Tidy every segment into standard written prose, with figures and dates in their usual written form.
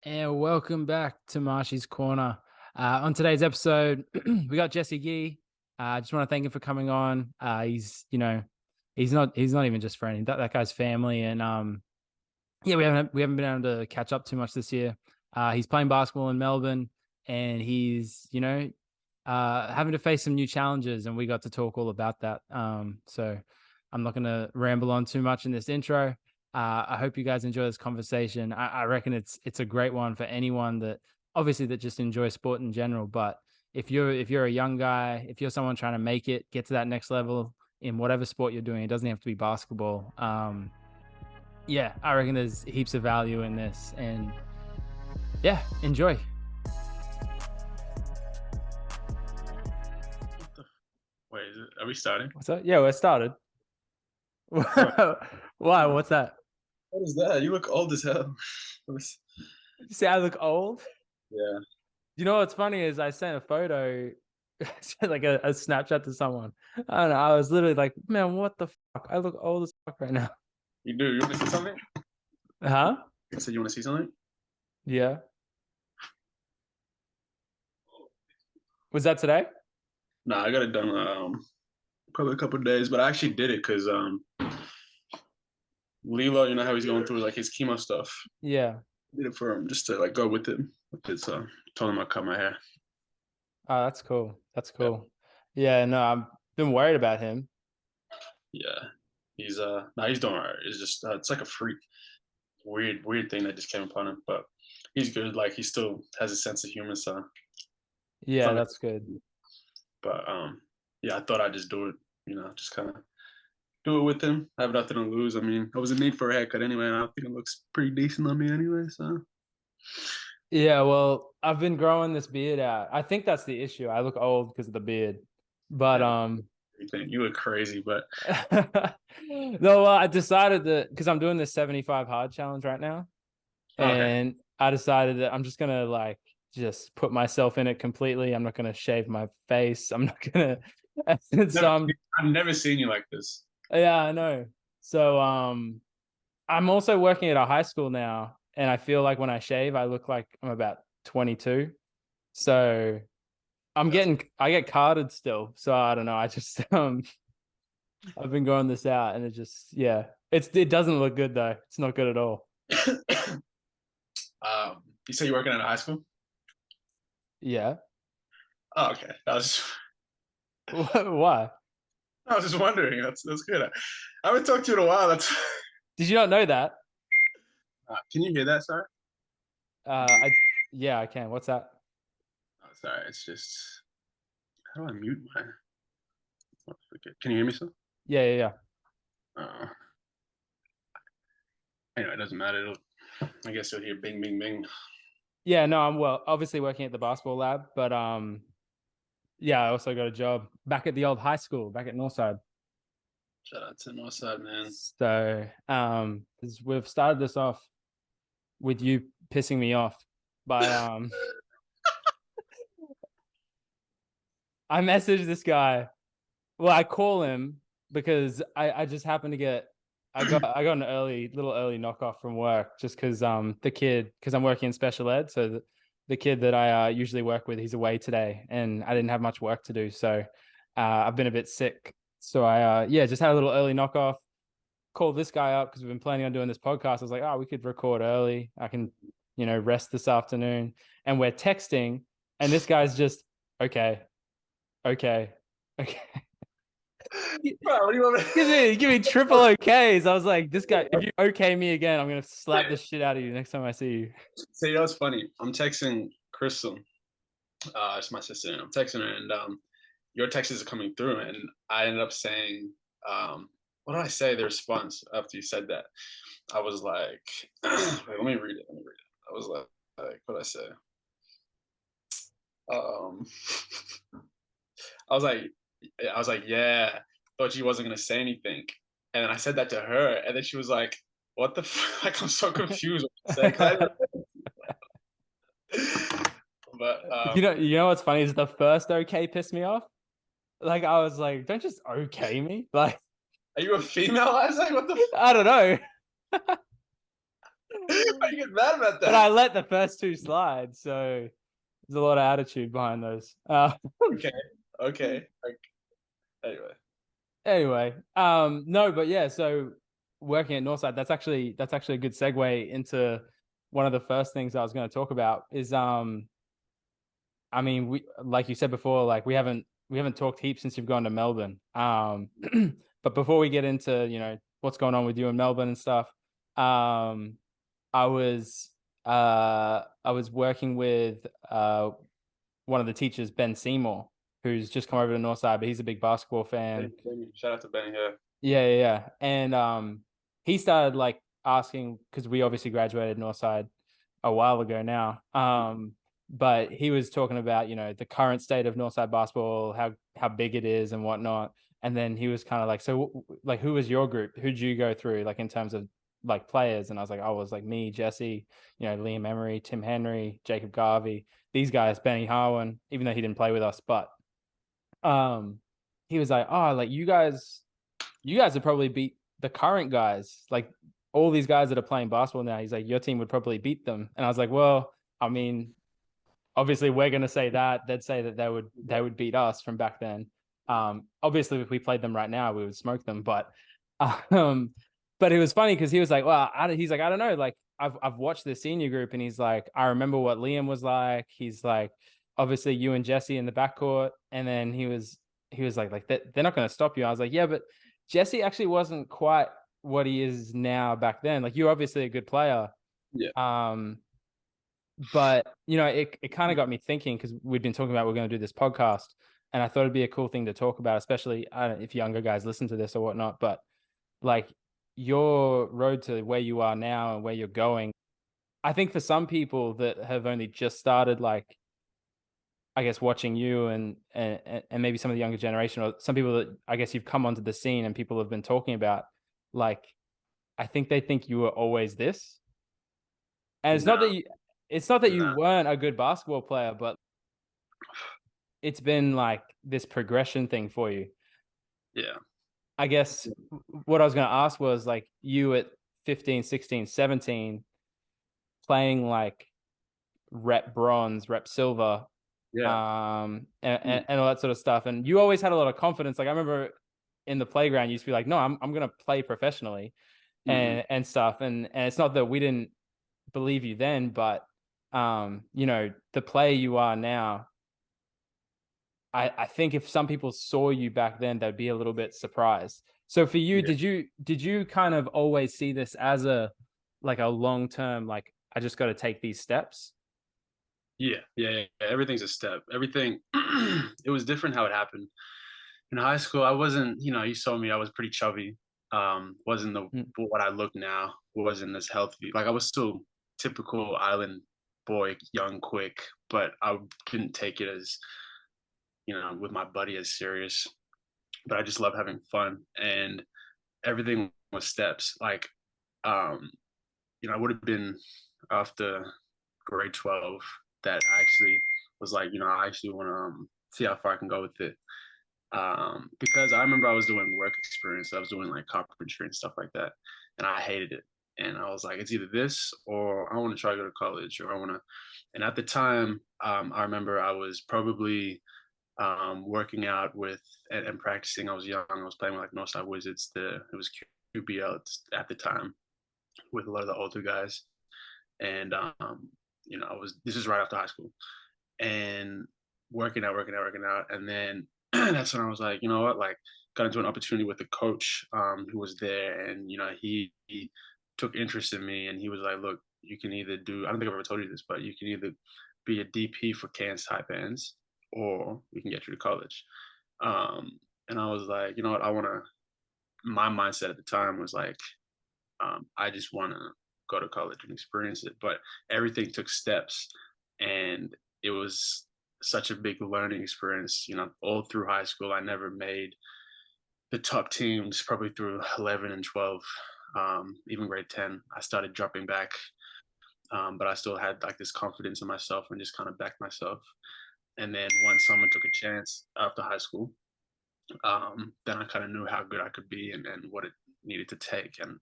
And welcome back to Marshy's Corner. On today's episode, we got Jesse Ghee. I just want to thank him for coming on. He's not even just friend. That guy's family, and yeah, we haven't been able to catch up too much this year. He's playing basketball in Melbourne, and he's having to face some new challenges, and we got to talk all about that. So I'm not going to ramble on too much in this intro. I hope you guys enjoy this conversation. I reckon it's a great one for anyone that obviously that just enjoys sport in general. But if you're a young guy, if you're someone trying to make it, get to that next level in whatever sport you're doing, it doesn't have to be basketball. Yeah, I reckon there's heaps of value in this, and yeah, enjoy. Wait, are we starting? What's that? Yeah, we're started. Why? What's that? What is that? You look old as hell. You say I look old? Yeah. You know what's funny is I sent a photo, like a Snapchat to someone. I don't know. I was literally like, man, what the fuck? I look old as fuck right now. You do? You want to see something? Huh? I said you want to see something? Yeah. Was that today? Nah, I got it done probably a couple of days, but I actually did it because Lilo, you know how he's going through like his chemo stuff. Yeah. I did it for him just to like go with him. Told him I'd cut my hair. Oh, that's cool. That's cool. Yeah, no, I've been worried about him. Yeah. He's he's doing all right. It's just it's like a freak weird thing that just came upon him, but he's good. Like he still has a sense of humor, so Yeah, that's good. but yeah, I thought I'd just do it, just kind of do it with him. I have nothing to lose. I mean, I was in need for a haircut anyway, and I think it looks pretty decent on me anyway. So Yeah, well, I've been growing this beard out. I think that's the issue. I look old because of the beard. But you look crazy, but no, I decided that because I'm doing this 75 hard challenge right now, and I decided that I'm just gonna like just put myself in it completely. I'm not gonna shave my face. I'm not gonna. I've never seen you like this. Yeah, I know. So I'm also working at a high school now, and I feel like when I shave, I look like I'm about 22. So I get carded still. So I don't know. I just I've been growing this out, and it doesn't look good though. It's not good at all. You say you're working at a high school? Yeah. Oh, okay. Why? I was just wondering. That's good. I haven't talked to you in a while. Did you not know that? Can you hear that? Sorry. Yeah, I can. What's that? Oh, sorry. It's just how do I mute my? Can you hear me still? Yeah. Anyway, it doesn't matter. I guess you'll hear bing, bing, bing. Yeah, no, I'm obviously working at the basketball lab, but yeah, I also got a job back at the old high school, back at Northside. Shout out to Northside, man. So we've started this off with you pissing me off by I messaged this guy. Well, I call him because I just happened to get I got an little early knockoff from work just because because I'm working in special ed, so the kid that I usually work with, he's away today, and I didn't have much work to do, so I've been a bit sick, so I just had a little early knockoff. Called this guy up because we've been planning on doing this podcast. I was like, oh, we could record early. I can rest this afternoon, and we're texting, and this guy's just okay. Bro, what do you want Give me triple okays. I was like, this guy, if you okay me again, I'm gonna slap the shit out of you next time I see you. So you know what's funny? I'm texting Crystal, it's my sister, and I'm texting her, and your texts are coming through, and I ended up saying, what did I say? The response after you said that, I was like, wait, let me read it. I was like, what did I say? I was like, yeah, thought she wasn't gonna say anything, and then I said that to her, and then she was like, "What the fuck?" Like I'm so confused what to say. But you know what's funny is the first okay pissed me off. Like I was like, don't just okay me. Like, are you a female? I was like, what the? I don't know. Why you get mad about But I that? let the first two slide, so there's a lot of attitude behind those. Okay, okay. Like, anyway, Anyway, no, but yeah, so working at Northside, that's actually a good segue into one of the first things I was going to talk about is I mean, we like you said before, like we haven't talked heaps since you've gone to Melbourne. But before we get into, what's going on with you in Melbourne and stuff, um, I was I was working with one of the teachers, Ben Seymour, who's just come over to Northside, but he's a big basketball fan. shout out to Benny here. Yeah, yeah, yeah. And he started like asking because we obviously graduated Northside a while ago now. But he was talking about, the current state of Northside basketball, how big it is and whatnot. And then he was kind of like, so like who was your group? Who'd you go through like in terms of like players? And I was like, I was like me, Jesse, Liam Emery, Tim Henry, Jacob Garvey, these guys, Benny Harwin, even though he didn't play with us, but um he was like, oh, like you guys would probably beat the current guys, like all these guys that are playing basketball now. He's like, your team would probably beat them. And I was like, well, I mean, obviously we're going to say that. They'd say that they would beat us from back then. Obviously, if we played them right now, we would smoke them. Um, but it was funny because he was like, well, he's like, I don't know, like I've watched the senior group, and he's like, I remember what Liam was like. He's like, obviously you and Jesse in the backcourt, and then he was like they're not going to stop you. I was like, yeah, but Jesse actually wasn't quite what he is now back then. Like you're obviously a good player. Yeah, Um, but it kind of got me thinking because we've been talking about we're going to do this podcast, and I thought it'd be a cool thing to talk about, especially I don't know if younger guys listen to this or whatnot. But like your road to where you are now and where you're going, I think for some people that have only just started, like I guess watching you and maybe some of the younger generation, or some people that I guess you've come onto the scene and people have been talking about, like I think they think you were always this. And no, it's not that you no, weren't a good basketball player, but it's been like this progression thing for you. yeah, I guess what I was going to ask was like you at 15, 16, 17 playing like rep bronze, rep silver, yeah, and all that sort of stuff. And you always had a lot of confidence. Like I remember in the playground, you used to be like, no, I'm going to play professionally mm-hmm. and stuff. And it's not that we didn't believe you then, but the player you are now, I think if some people saw you back then, they'd be a little bit surprised. So for you, Yeah, did you kind of always see this as a like a long term, like I just got to take these steps? yeah. Everything's a step. Everything. It was different how it happened in high school. I wasn't, you saw me. I was pretty chubby. Wasn't the Mm. what I look now. Wasn't as healthy. Like I was still typical island boy, young, quick, but I didn't take it as with my buddy as serious. But I just love having fun, and everything was steps. Like, um, I would have been after grade 12 that I actually was like, I actually want to see how far I can go with it. Because I remember I was doing work experience. I was doing like carpentry and stuff like that, and I hated it. And I was like, it's either this or I want to try to go to college, or I want to. And at the time, I remember I was probably working out with and practicing. I was young. I was playing with like Northside Wizards. It was QBL at the time with a lot of the older guys, and I was this is right after high school, and working out, and then that's when I was like, you know what, like got into an opportunity with a coach who was there, and he took interest in me, and he was like, look, you can either do I don't think I've ever told you this, but you can either be a DP for Cairns type ends, or we can get you to college. Um, and I was like, you know what, I want to. My mindset at the time was like, I just want to go to college and experience it. But everything took steps, and it was such a big learning experience. All through high school, I never made the top teams. Probably through 11 and 12, even grade 10, I started dropping back. But I still had like this confidence in myself and just kind of backed myself. And then once someone took a chance after high school, then I kind of knew how good I could be and what it needed to take. And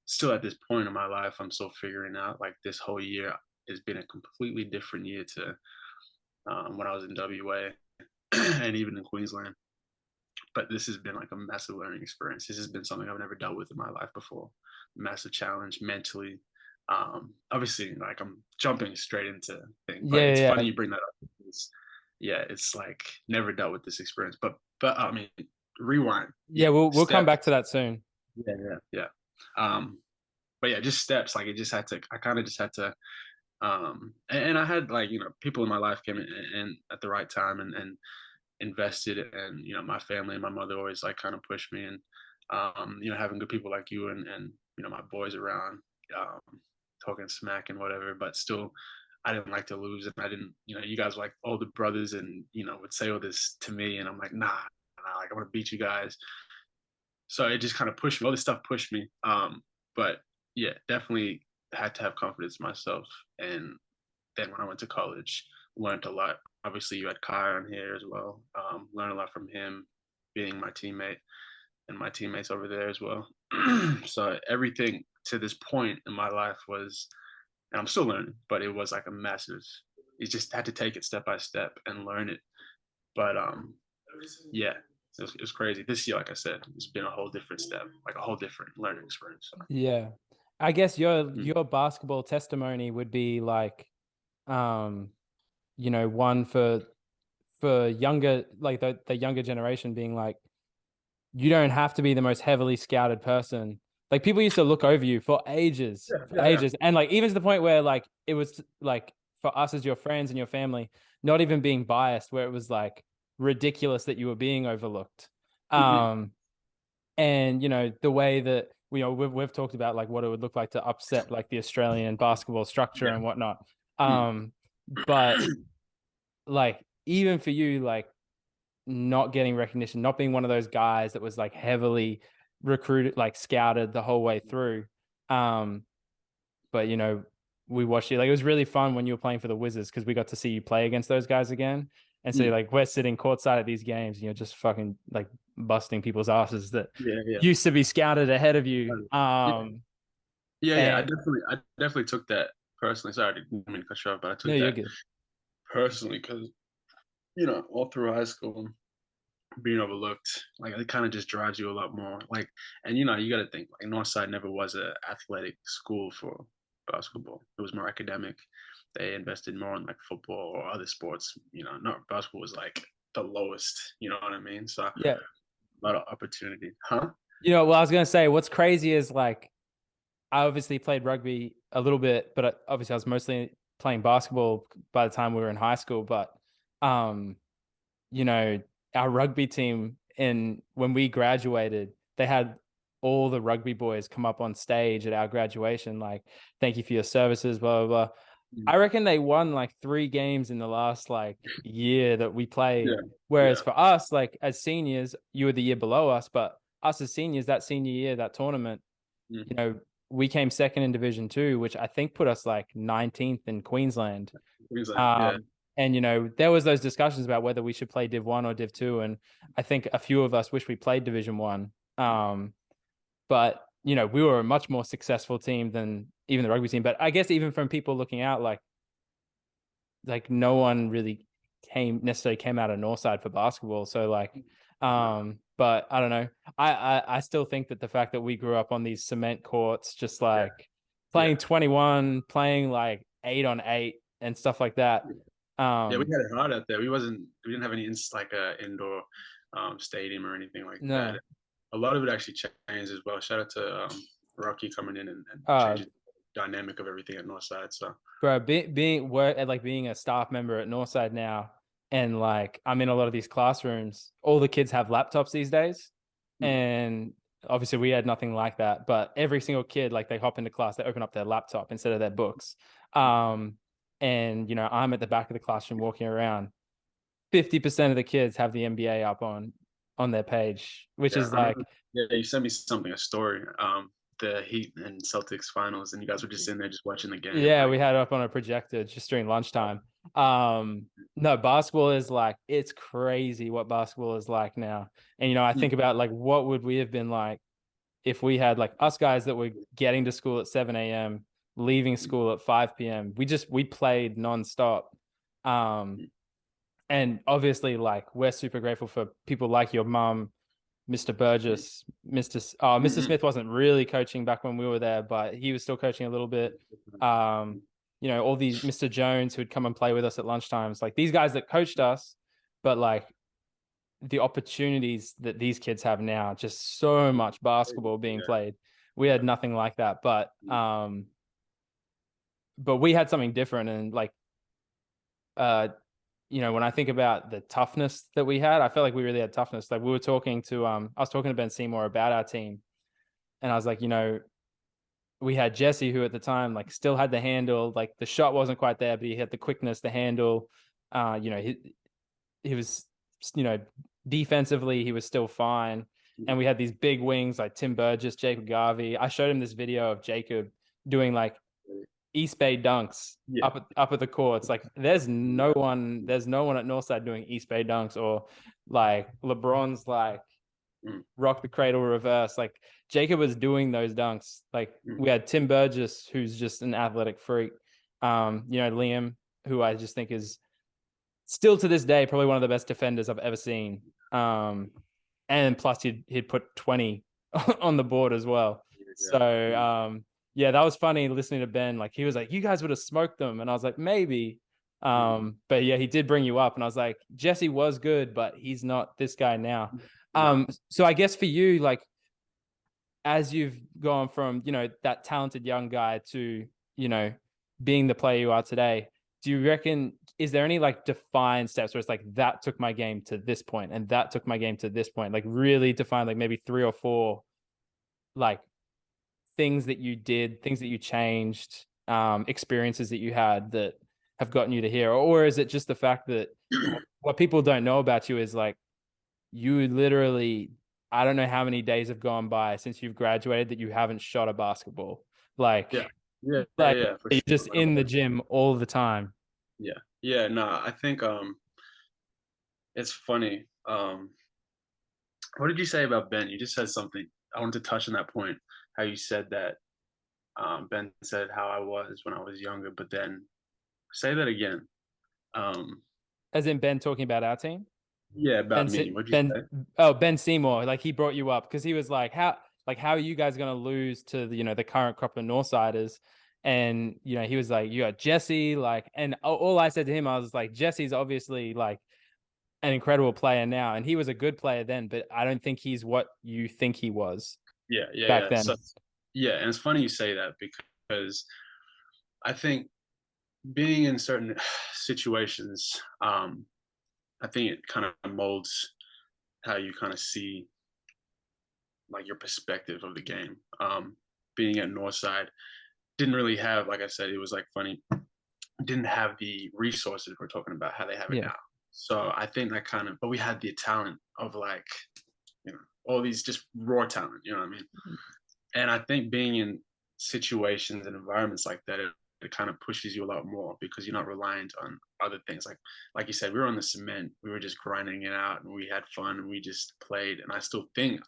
still at this point in my life, I'm still figuring out. Like this whole year has been a completely different year to when I was in WA and even in Queensland. But this has been like a massive learning experience. This has been something I've never dealt with in my life before. Massive challenge mentally. Obviously, like I'm jumping straight into things, but Yeah, it's yeah, funny you bring that up. It's, yeah, it's like never dealt with this experience. But I mean, rewind. yeah. Yeah, We'll come steps. back to that soon. Yeah, yeah, yeah. But yeah, just steps. Like it just had to. I kind of just had to. And I had like people in my life came in at the right time and invested, and my family and my mother always like kind of pushed me, and having good people like you and my boys around, um talking smack and whatever, but still I didn't like to lose, and I didn't, you guys were like older brothers and would say all this to me, and I'm like, nah, like I want to beat you guys. So it just kind of pushed me, all this stuff pushed me. But yeah, definitely had to have confidence in myself. And then when I went to college, learned a lot. Obviously, you had Kai on here as well. Learned a lot from him, being my teammate, and my teammates over there as well. So everything to this point in my life was, and I'm still learning, but it was like a massive. You just had to take it step by step and learn it. But yeah, it was crazy. This year, like I said, it's been a whole different step, like a whole different learning experience. So, Yeah, I guess mm, your basketball testimony would be like, um, one for younger, like the younger generation, being like, you don't have to be the most heavily scouted person. Like people used to look over you yeah, for yeah, yeah. ages, and like even to the point where like it was like for us as your friends and your family, not even being biased, where it was like ridiculous that you were being overlooked. Mm-hmm. Um, and the way that we've talked about like what it would look like to upset like the Australian basketball structure Yeah. and whatnot. Mm. But like even for you, like not getting recognition, not being one of those guys that was like heavily recruited, like scouted the whole way through. Um, but we watched it. Like it was really fun when you were playing for the Wizards because we got to see you play against those guys again. And so Mm. like we're sitting courtside at these games, just fucking like busting people's asses that Yeah, yeah. used to be scouted ahead of you. Yeah, yeah, yeah. I And definitely, I definitely took that personally. Sorry, I didn't mean to cut you off, but I no, took you're that good. personally because all through high school, being overlooked, like it kind of just drives you a lot more. Like, and you got to think, like Northside never was a athletic school for basketball. It was more academic. They invested more in like football or other sports. Not basketball was like the lowest. You know what I mean? So a Yeah. lot of opportunity, huh? Well, I was gonna say what's crazy is like I obviously played rugby a little bit, but obviously I was mostly playing basketball by the time we were in high school. But um, you know, our rugby team in when we graduated, they had all the rugby boys come up on stage at our graduation, like, thank you for your services, blah, blah, blah. Mm. I reckon they won like 3 games in the last like year that we Yeah, played. yeah. Whereas for us, like as seniors, you were the year below us, but us as seniors, that senior year, that tournament, Mm. you know, we came second in Division 2, which I think put us like 19th in Queensland. Queensland, yeah. And there was those discussions about whether we should play Div 1 or Div 2, and I think a few of us wish we played Division 1. But we were a much more successful team than even the rugby team. But I guess even from people looking out, like no one really necessarily came out of Northside for basketball. So like, No, but I don't know. I still think that the fact that we grew up on these cement courts, just yeah, like yeah. playing 21, playing like 8-on-8 and stuff like that. Yeah, we Um, had it hard out there. We didn't have any like a indoor stadium or anything like that. no, A lot of it actually changed as well. Shout out to Rocky coming in and uh, changing the dynamic of everything at Northside. So bro, being a staff member at Northside now, and like I'm in a lot of these classrooms. All the kids have laptops these days, mm, and obviously we had nothing like that. But every single kid, like they hop into class, they open up their laptop instead of their books. Um, and I'm at the back of the classroom walking around. 50% of the kids have the NBA up on their page, which yeah, is I remember. like, Yeah, you sent me something, a story. The Heat and Celtics finals, and you guys were just in there just watching the game. yeah, Like, we had it up on a projector just during lunchtime. No, basketball is like, it's crazy what basketball is like now. And I think mm, about like what would we have been like if we had like us guys that were getting to school at 7 a.m., leaving school at 5 p.m., we played nonstop. And obviously, like, we're super grateful for people like your mum, Mr. Burgess, Mr. Mm-hmm. Smith wasn't really coaching back when we were there, but he was still coaching a little bit. All these Mr. Jones who'd come and play with us at lunchtimes, like these guys that coached us, but like the opportunities that these kids have now, just so much basketball being Yeah. played. We had nothing like that, but we had something different. And like, when I think about the toughness that we had, I felt like we really had toughness. Like, we were talking to, I was talking to Ben Seymour about our team, and I was like, we had Jesse, who at the time like still had the handle, like the shot wasn't quite there, but he had the quickness, the handle. He was, defensively, he was still fine. And we had these big wings like Tim Burgess, Jacob Garvey. I showed him this video of Jacob doing like East Bay dunks Yeah. up at the courts. Like, there's no one at Northside doing East Bay dunks, or like LeBron's like rock the cradle reverse. Like, Jacob was doing those dunks. Like, we had Tim Burgess, who's just an athletic freak. Liam, who I just think is still to this day probably one of the best defenders I've ever seen. And plus he'd put 20 on the board as well. So that was funny listening to Ben. Like, he was like, you guys would have smoked them, and I was like, maybe. But yeah, he did bring you up, and I was like, Jesse was good, but he's not this guy now. So I guess for you, like, as you've gone from that talented young guy to being the player you are today, do you reckon, is there any like defined steps where it's like, that took my game to this point and that took my game to this point, like really define, like maybe 3 or 4 like things that you did, things that you changed, experiences that you had that have gotten you to here? Or is it just the fact that what people don't know about you is like, you literally, I don't know how many days have gone by since you've graduated that you haven't shot a basketball. Like, Yeah, for you're sure. just in the gym all the time. Yeah. No, I think it's funny. What did you say about Ben? You just said something. I wanted to touch on that point. How you said that Ben said how I was when I was younger, but then say that again. As in Ben talking about our team? Yeah, Ben about me. What'd you Ben say? Ben Seymour, like, he brought you up because he was like, how are you guys gonna lose to the current crop of Northsiders? And he was like, you got Jesse, like, and all I said to him, I was like, Jesse's obviously like an incredible player now, and he was a good player then, but I don't think he's what you think he was back then. So, yeah, and it's funny you say that because I think being in certain situations, I think it kind of molds how you kind of see like your perspective of the game. Being at Northside didn't really have, like I said, it was like funny, didn't have the resources we're talking about how they have it now. So I think that kind of, but we had the talent of like, all these just raw talent, you know what I mean? And I think being in situations and environments like that, it kind of pushes you a lot more because you're not reliant on other things. Like you said, we were on the cement, we were just grinding it out, and we had fun, and we just played. And I still think,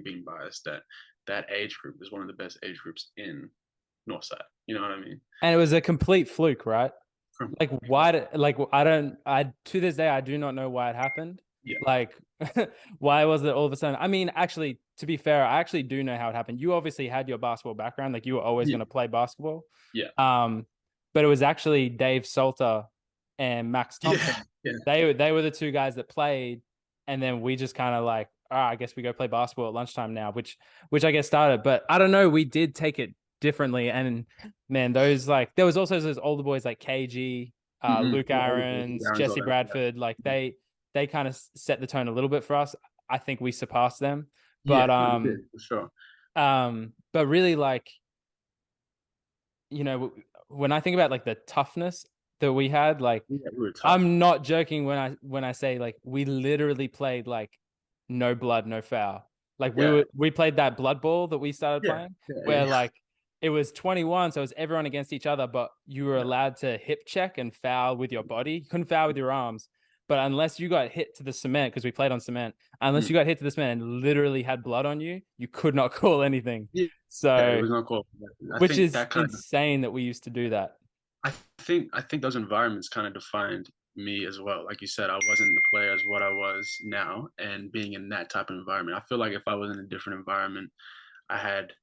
being biased, that age group is one of the best age groups in Northside. You know what I mean? And it was a complete fluke, right? Like, why? I to this day I do not know why it happened. Yeah. Like, why was it all of a sudden? I mean, actually, to be fair, I actually do know how it happened. You obviously had your basketball background, like you were always going to play basketball. Yeah. But it was actually Dave Salter and Max Thompson. Yeah. They were the 2 guys that played, and then we just kind of like, I guess we go play basketball at lunchtime now, which I guess started. But I don't know, we did take it differently. And man, those, like, there was also those older boys like KG, Luke Aarons, Jesse Bradford, like they kind of set the tone a little bit for us. I think we surpassed them. But for sure. But really, like, when I think about like the toughness that we had, like, we were tough. I'm not joking when I say like we literally played like no blood, no foul. Like, we played that blood ball that we started playing, where like it was 21, so it was everyone against each other, but you were allowed to hip check and foul with your body. You couldn't foul with your arms, But unless you got hit to the cement, because we played on cement, unless you got hit to the cement and literally had blood on you, you could not call anything. Yeah, it So, was not cool. I which think is that kind of insane that we used to do that. I think those environments kind of defined me as well. Like you said, I wasn't the player as what I was now, and being in that type of environment, I feel like if I was in a different environment, I had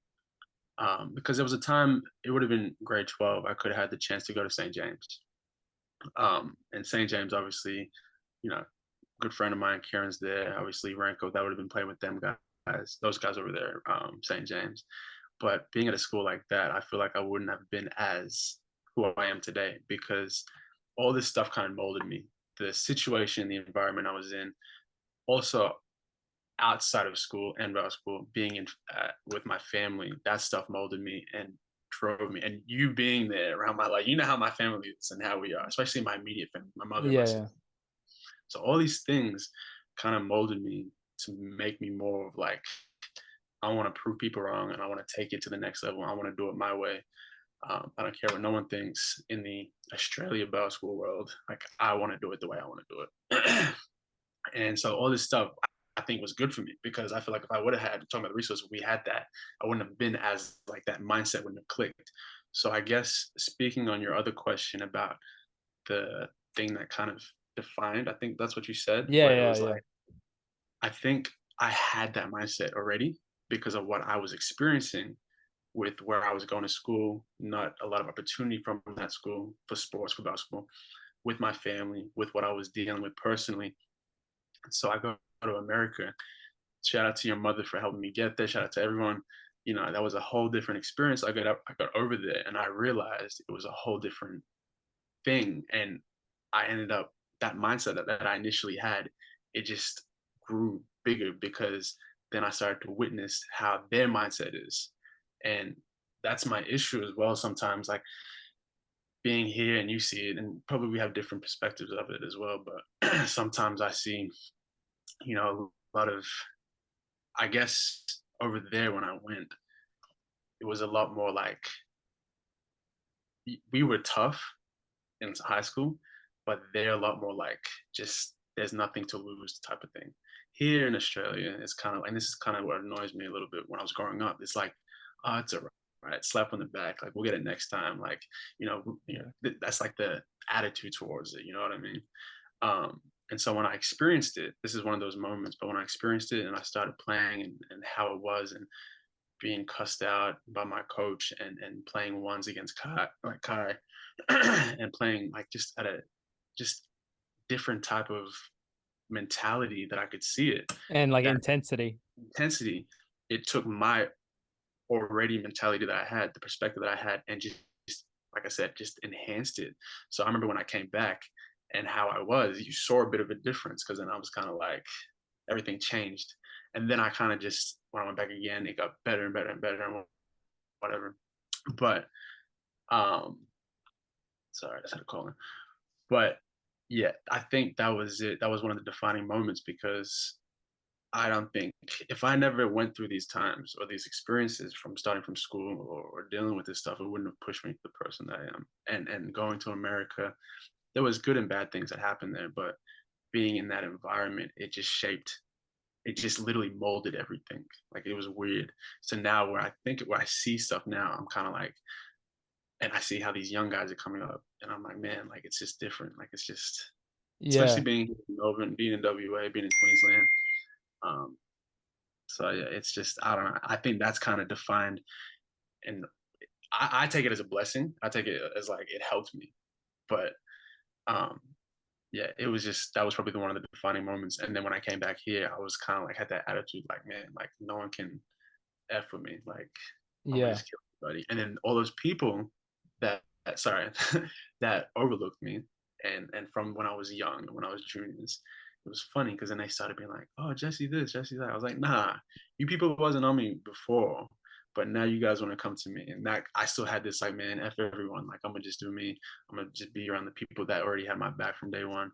because there was a time it would have been grade 12. I could have had the chance to go to St. James, and St. James, obviously, you know, good friend of mine, Kieran's there. Obviously, Ranko, that would have been playing with them guys, those guys over there, St. James. But being at a school like that, I feel like I wouldn't have been as who I am today because all this stuff kind of molded me. The situation, the environment I was in, also outside of school and out of school, being in with my family, that stuff molded me and drove me. And you being there around my life, you know how my family is and how we are, especially my immediate family, my mother, my Yeah, sister. yeah. So all these things kind of molded me to make me more of like I want to prove people wrong and I want to take it to the next level. I want to do it my way. I don't care what no one thinks in the Australia basketball world. Like I want to do it the way I want to do it. And so all this stuff I think was good for me because I feel like if I would have had talking about the resources we had that, I wouldn't have been as like that mindset wouldn't have clicked. So I guess speaking on your other question about the thing that kind of defined, I think that's what you said, Yeah, where it yeah, was yeah. like I think I had that mindset already because of what I was experiencing with where I was going to school, not a lot of opportunity from that school for sports, for basketball, with my family, with what I was dealing with personally. So I go to America. Shout out to your mother for helping me get there. Shout out to everyone. You know, that was a whole different experience. I got over there and I realized it was a whole different thing. And I ended up that mindset that I initially had, it just grew bigger because then I started to witness how their mindset is. And that's my issue as well sometimes, like being here and you see it, and probably we have different perspectives of it as well. But sometimes I see, a lot of, I guess over there when I went, it was a lot more like we were tough in high school, but they're a lot more like just there's nothing to lose type of thing. Here in Australia, it's kind of, and this is kind of what annoys me a little bit when I was growing up. It's like, oh, it's all right, slap on the back, like we'll get it next time. Like, that's like the attitude towards it. You know what I mean? And so when I experienced it, this is one of those moments. But when I experienced it and I started playing and how it was, and being cussed out by my coach and playing ones against Kai and playing like just at a just different type of mentality that I could see it. And like That intensity. intensity, it took my already mentality that I had, the perspective that I had, and just like I said, just enhanced it. So I remember when I came back and how I was, you saw a bit of a difference because then I was kind of like everything changed. And then I kind of just when I went back again, it got better and better and better and whatever. But sorry, I just had a call in. But yeah, I think that was it. That was one of the defining moments because I don't think if I never went through these times or these experiences from starting from school or dealing with this stuff, it wouldn't have pushed me to the person that I am. And going to America, there was good and bad things that happened there, but being in that environment, it just literally molded everything. Like it was weird. So now where I see stuff now, I'm kind of like, and I see how these young guys are coming up, and I'm like, man, like it's just different. Like it's just, especially Yeah. being in Melbourne, being in WA, being in Queensland. Um, so yeah, it's just I don't know. I think that's kind of defined, and I take it as a blessing. I take it as like it helped me, but um, yeah, it was just that was probably one of the defining moments. And then when I came back here, I was kind of like had that attitude, like man, like no one can f with me. Like I'm gonna Yeah. just kill everybody. And then all those people that sorry that overlooked me, and from when I was young, when I was juniors, it was funny because then they started being like, "Oh, Jesse this, Jesse that." I was like, "Nah, you people wasn't on me before." But now you guys want to come to me, and that I still had this like, man, f everyone. Like I'm gonna just do me. I'm gonna just be around the people that already had my back from day one.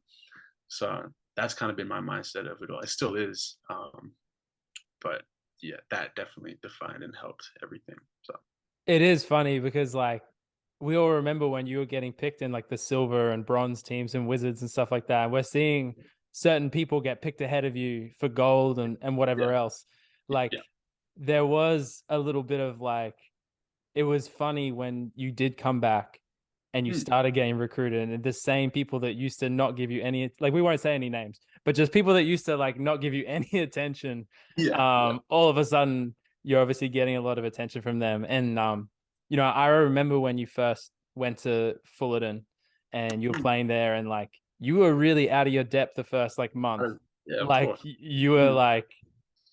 So that's kind of been my mindset of it all. It still is, but yeah, that definitely defined and helped everything. So It is funny because like we all remember when you were getting picked in like the silver and bronze teams and wizards and stuff like that. And we're seeing certain people get picked ahead of you for gold and whatever Yeah, else. Like yeah. there was a little bit of like, it was funny when you did come back and you Hmm. started getting recruited, and the same people that used to not give you any, like, we won't say any names, but just people that used to like not give you any attention, Yeah, yeah. all of a sudden you're obviously getting a lot of attention from them. And I remember when you first went to Fullerton and you were Hmm. playing there, and like you were really out of your depth the first like month. Yeah, of Like course. you were Hmm. like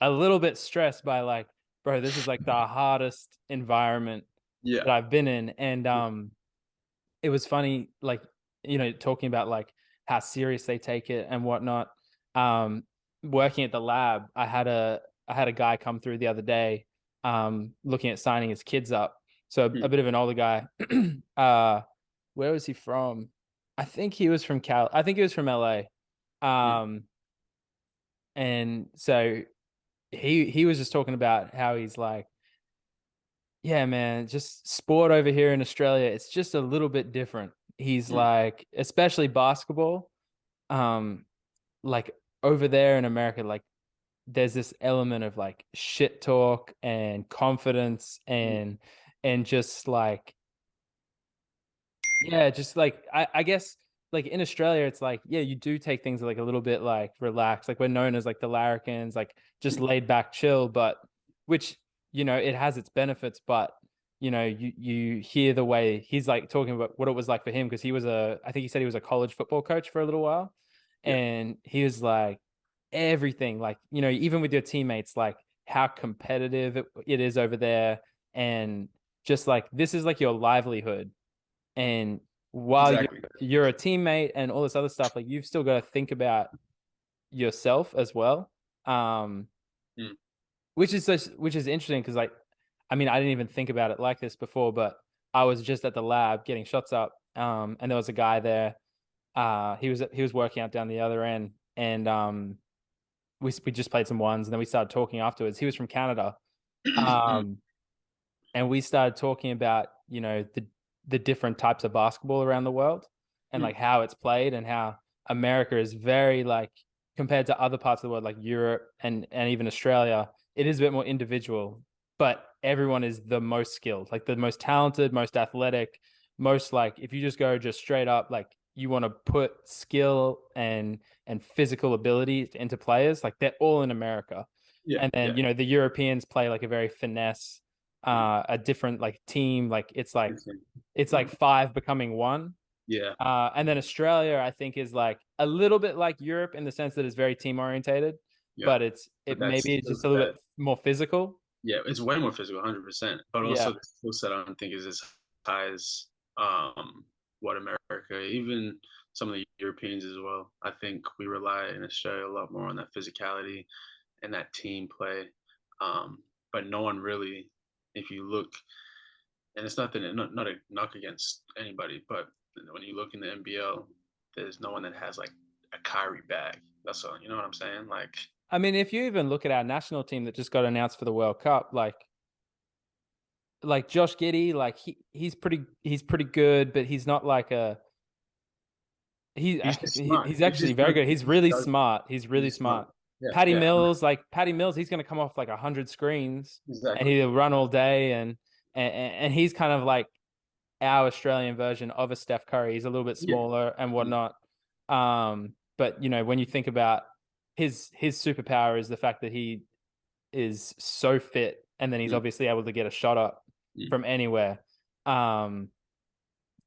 a little bit stressed by like, bro, this is like the hardest environment Yeah. that I've been in. And Yeah. it was funny, like, talking about like how serious they take it and whatnot. Um, Working at the lab, I had a guy come through the other day, looking at signing his kids up. So a Hmm. bit of an older guy. Where was he from? I think he was from Cal. I think he was from LA. Hmm. Um, and so he was just talking about how he's like, yeah, man, just sport over here in Australia, it's just a little bit different. He's Hmm. like, especially basketball, um, like over there in America, like there's this element of like shit talk and confidence Hmm. and just like, yeah, just like I guess like in Australia, it's like, yeah, you do take things like a little bit like relaxed. Like we're known as like the larrikins, like just Hmm. laid back, chill, but which, it has its benefits, but you hear the way he's like talking about what it was like for him, because I think he said he was a college football coach for a little while. Yeah. And he was like everything, like, even with your teammates, like how competitive it is over there. And just like this is like your livelihood, and while Exactly. you're a teammate and all this other stuff, like you've still got to think about yourself as well. Um, Hmm. which is interesting, because like, I mean, I didn't even think about it like this before, but I was just at the lab getting shots up, and there was a guy there. He was working out down the other end, and we just played some ones, and then we started talking afterwards. He was from Canada. Hmm. Um, and we started talking about the different types of basketball around the world, and Hmm. like how it's played, and how America is very like, compared to other parts of the world like Europe and even Australia, it is a bit more individual, but everyone is the most skilled, like the most talented, most athletic, most like, if you just go just straight up, like you want to put skill and physical ability into players, like they're all in America. Yeah, And then yeah. the Europeans play like a very finesse, Hmm. a different like team, like it's like Listen. it's Hmm. like five becoming one. Yeah, And then Australia, I think, is like a little bit like Europe in the sense that it's very team orientated, yeah. but But it that's maybe it's still just a little that. bit more physical. Yeah, it's way more physical, 100%. But also Yeah. the skill set, I don't think is as high as what America, even some of the Europeans as well. I think we rely in Australia a lot more on that physicality and that team play. But no one really, if you look, and it's nothing, not a knock against anybody, but when you look in the NBL, there's no one that has like a Kyrie bag. That's all. You know what I'm saying? Like, I mean, if you even look at our national team that just got announced for the World Cup, like Josh Giddey, like he's pretty good, but he's not like a he he's just smart. he's He actually just very does. good. He He's just really does. smart. He's He's really just smart. smart. Yeah, Patty yeah, Mills, like Patty Mills, he's going to come off like 100 screens, and exactly. he'll run all day, and he's kind of like our Australian version of a Steph Curry. He's a little bit Yeah, smaller and yeah, whatnot. But when you think about his superpower is the fact that he is so fit, and then he's mm, obviously able to get a shot up mm, from anywhere. Um,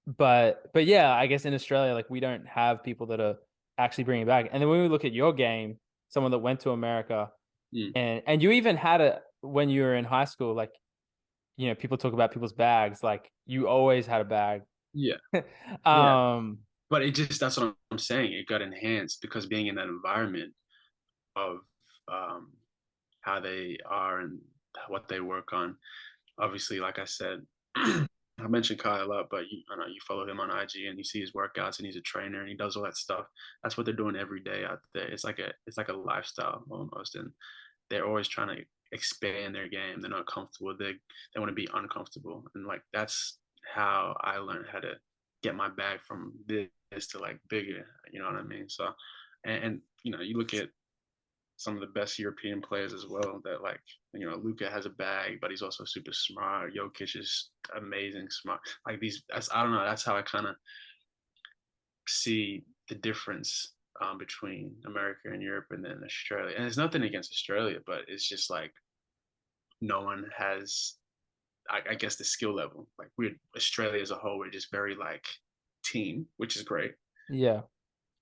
but yeah, I guess in Australia, like we don't have people that are actually bringing it back. And then when we look at your game, someone that went to America, mm. and you even had it when you were in high school, like people talk about people's bags, like you always had a bag. Yeah, yeah. um, But it just that's what I'm saying. It got enhanced because being in that environment of um, how they are and what they work on. Obviously, like I said, I mentioned Kai a lot, but I know you follow him on IG and you see his workouts and he's a trainer and he does all that stuff. That's what they're doing every day out there. It's like a lifestyle almost, and they're always trying to expand their game. They're not comfortable. They want to be uncomfortable, and like how I learned how to get my bag from this to like bigger. You know what I mean? So, and you know, you look at some of the best European players as well. That like you know, Luca has a bag, but he's also super smart. Jokic is amazing smart. Like these, I don't know. That's how I kind of see the difference between America and Europe, and then Australia. And there's nothing against Australia, but it's just like no one has, I guess, the skill level. Like we're Australia as a whole, we're just very like team, which is great. Yeah.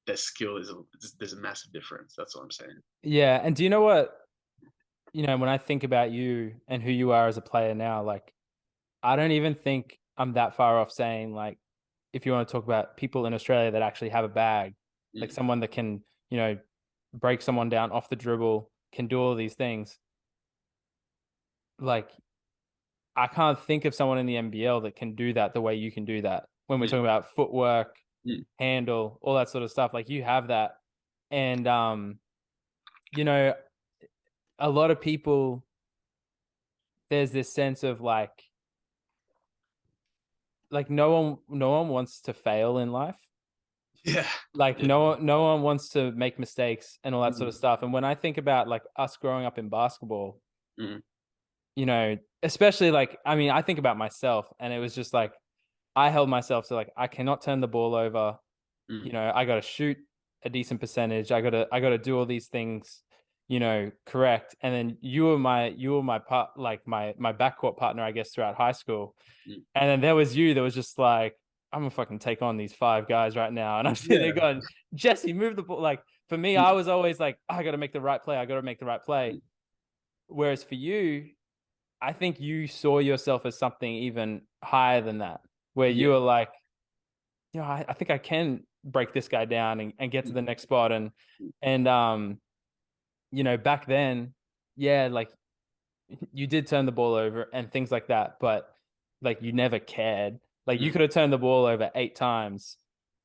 That skill is there's a massive difference. That's what I'm saying. Yeah. And do you know what, when I think about you and who you are as a player now, like I don't even think I'm that far off saying like if you want to talk about people in Australia that actually have a bag, like Mm. someone that can, break someone down off the dribble, can do all these things. Like I can't think of someone in the NBL that can do that the way you can do that. When we're Mm. talking about footwork, Mm. handle, all that sort of stuff, like you have that. And you know, a lot of people, there's this sense of like no one wants to fail in life. Yeah. Like Yeah. no one wants to make mistakes and all that sort of Mm. stuff. And when I think about like us growing up in basketball, Mm. especially like I mean, I think about myself and it was just like I held myself to like I cannot turn the ball over. Mm. I got to shoot a decent percentage. I got to do all these things, correct. And then you were my part, like my backcourt partner, I guess, throughout high school. Mm. And then there was you that was just like, I'm gonna fucking take on these five guys right now. And I'm sitting there Yeah. going, Jesse, move the ball. Like for me, I Mm. was always like, I got to make the right play. I got to make the right play. Mm. Whereas for you, I think you saw yourself as something even higher than that, where you Yeah. were like, I think I can break this guy down and get to Mm. the next spot. And back then, yeah, like you did turn the ball over and things like that, but like you never cared. Like you Mm. could have turned the ball over 8 times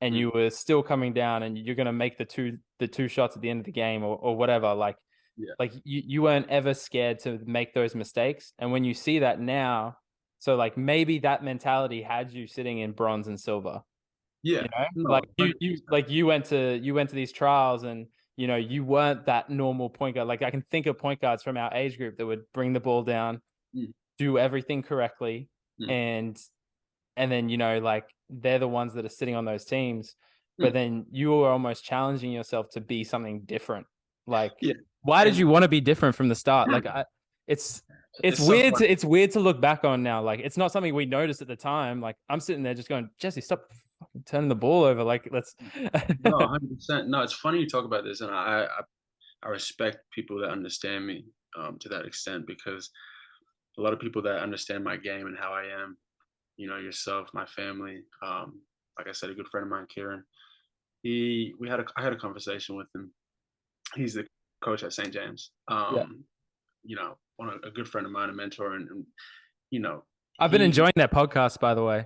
and Mm. you were still coming down and you're gonna make the two shots at the end of the game or whatever. Yeah. Like you weren't ever scared to make those mistakes. And when you see that now, so like maybe that mentality had you sitting in bronze and silver. Yeah. Like No. you went to these trials and you weren't that normal point guard. Like I can think of point guards from our age group that would bring the ball down, Mm. do everything correctly, Mm. and then like they're the ones that are sitting on those teams. But Mm. then you are almost challenging yourself to be something different. Like, Yeah. why did And you want to be different from the start? Like, it's it's it's so weird funny. to it's weird to look back on now. Like, it's not something we noticed at the time. Like, I'm sitting there just going, Jesse, stop fucking turning the ball over. Like, let's. No, 100%. No, it's funny you talk about this, and I respect people that understand me to that extent because a lot of people that understand my game and how I am, you know, yourself, my family, like I said, a good friend of mine, Kieran, I had a conversation with him. He's the coach at St. James. Yeah, You know, a good friend of mine, a mentor, and you know, I've been he enjoying that podcast, by the way.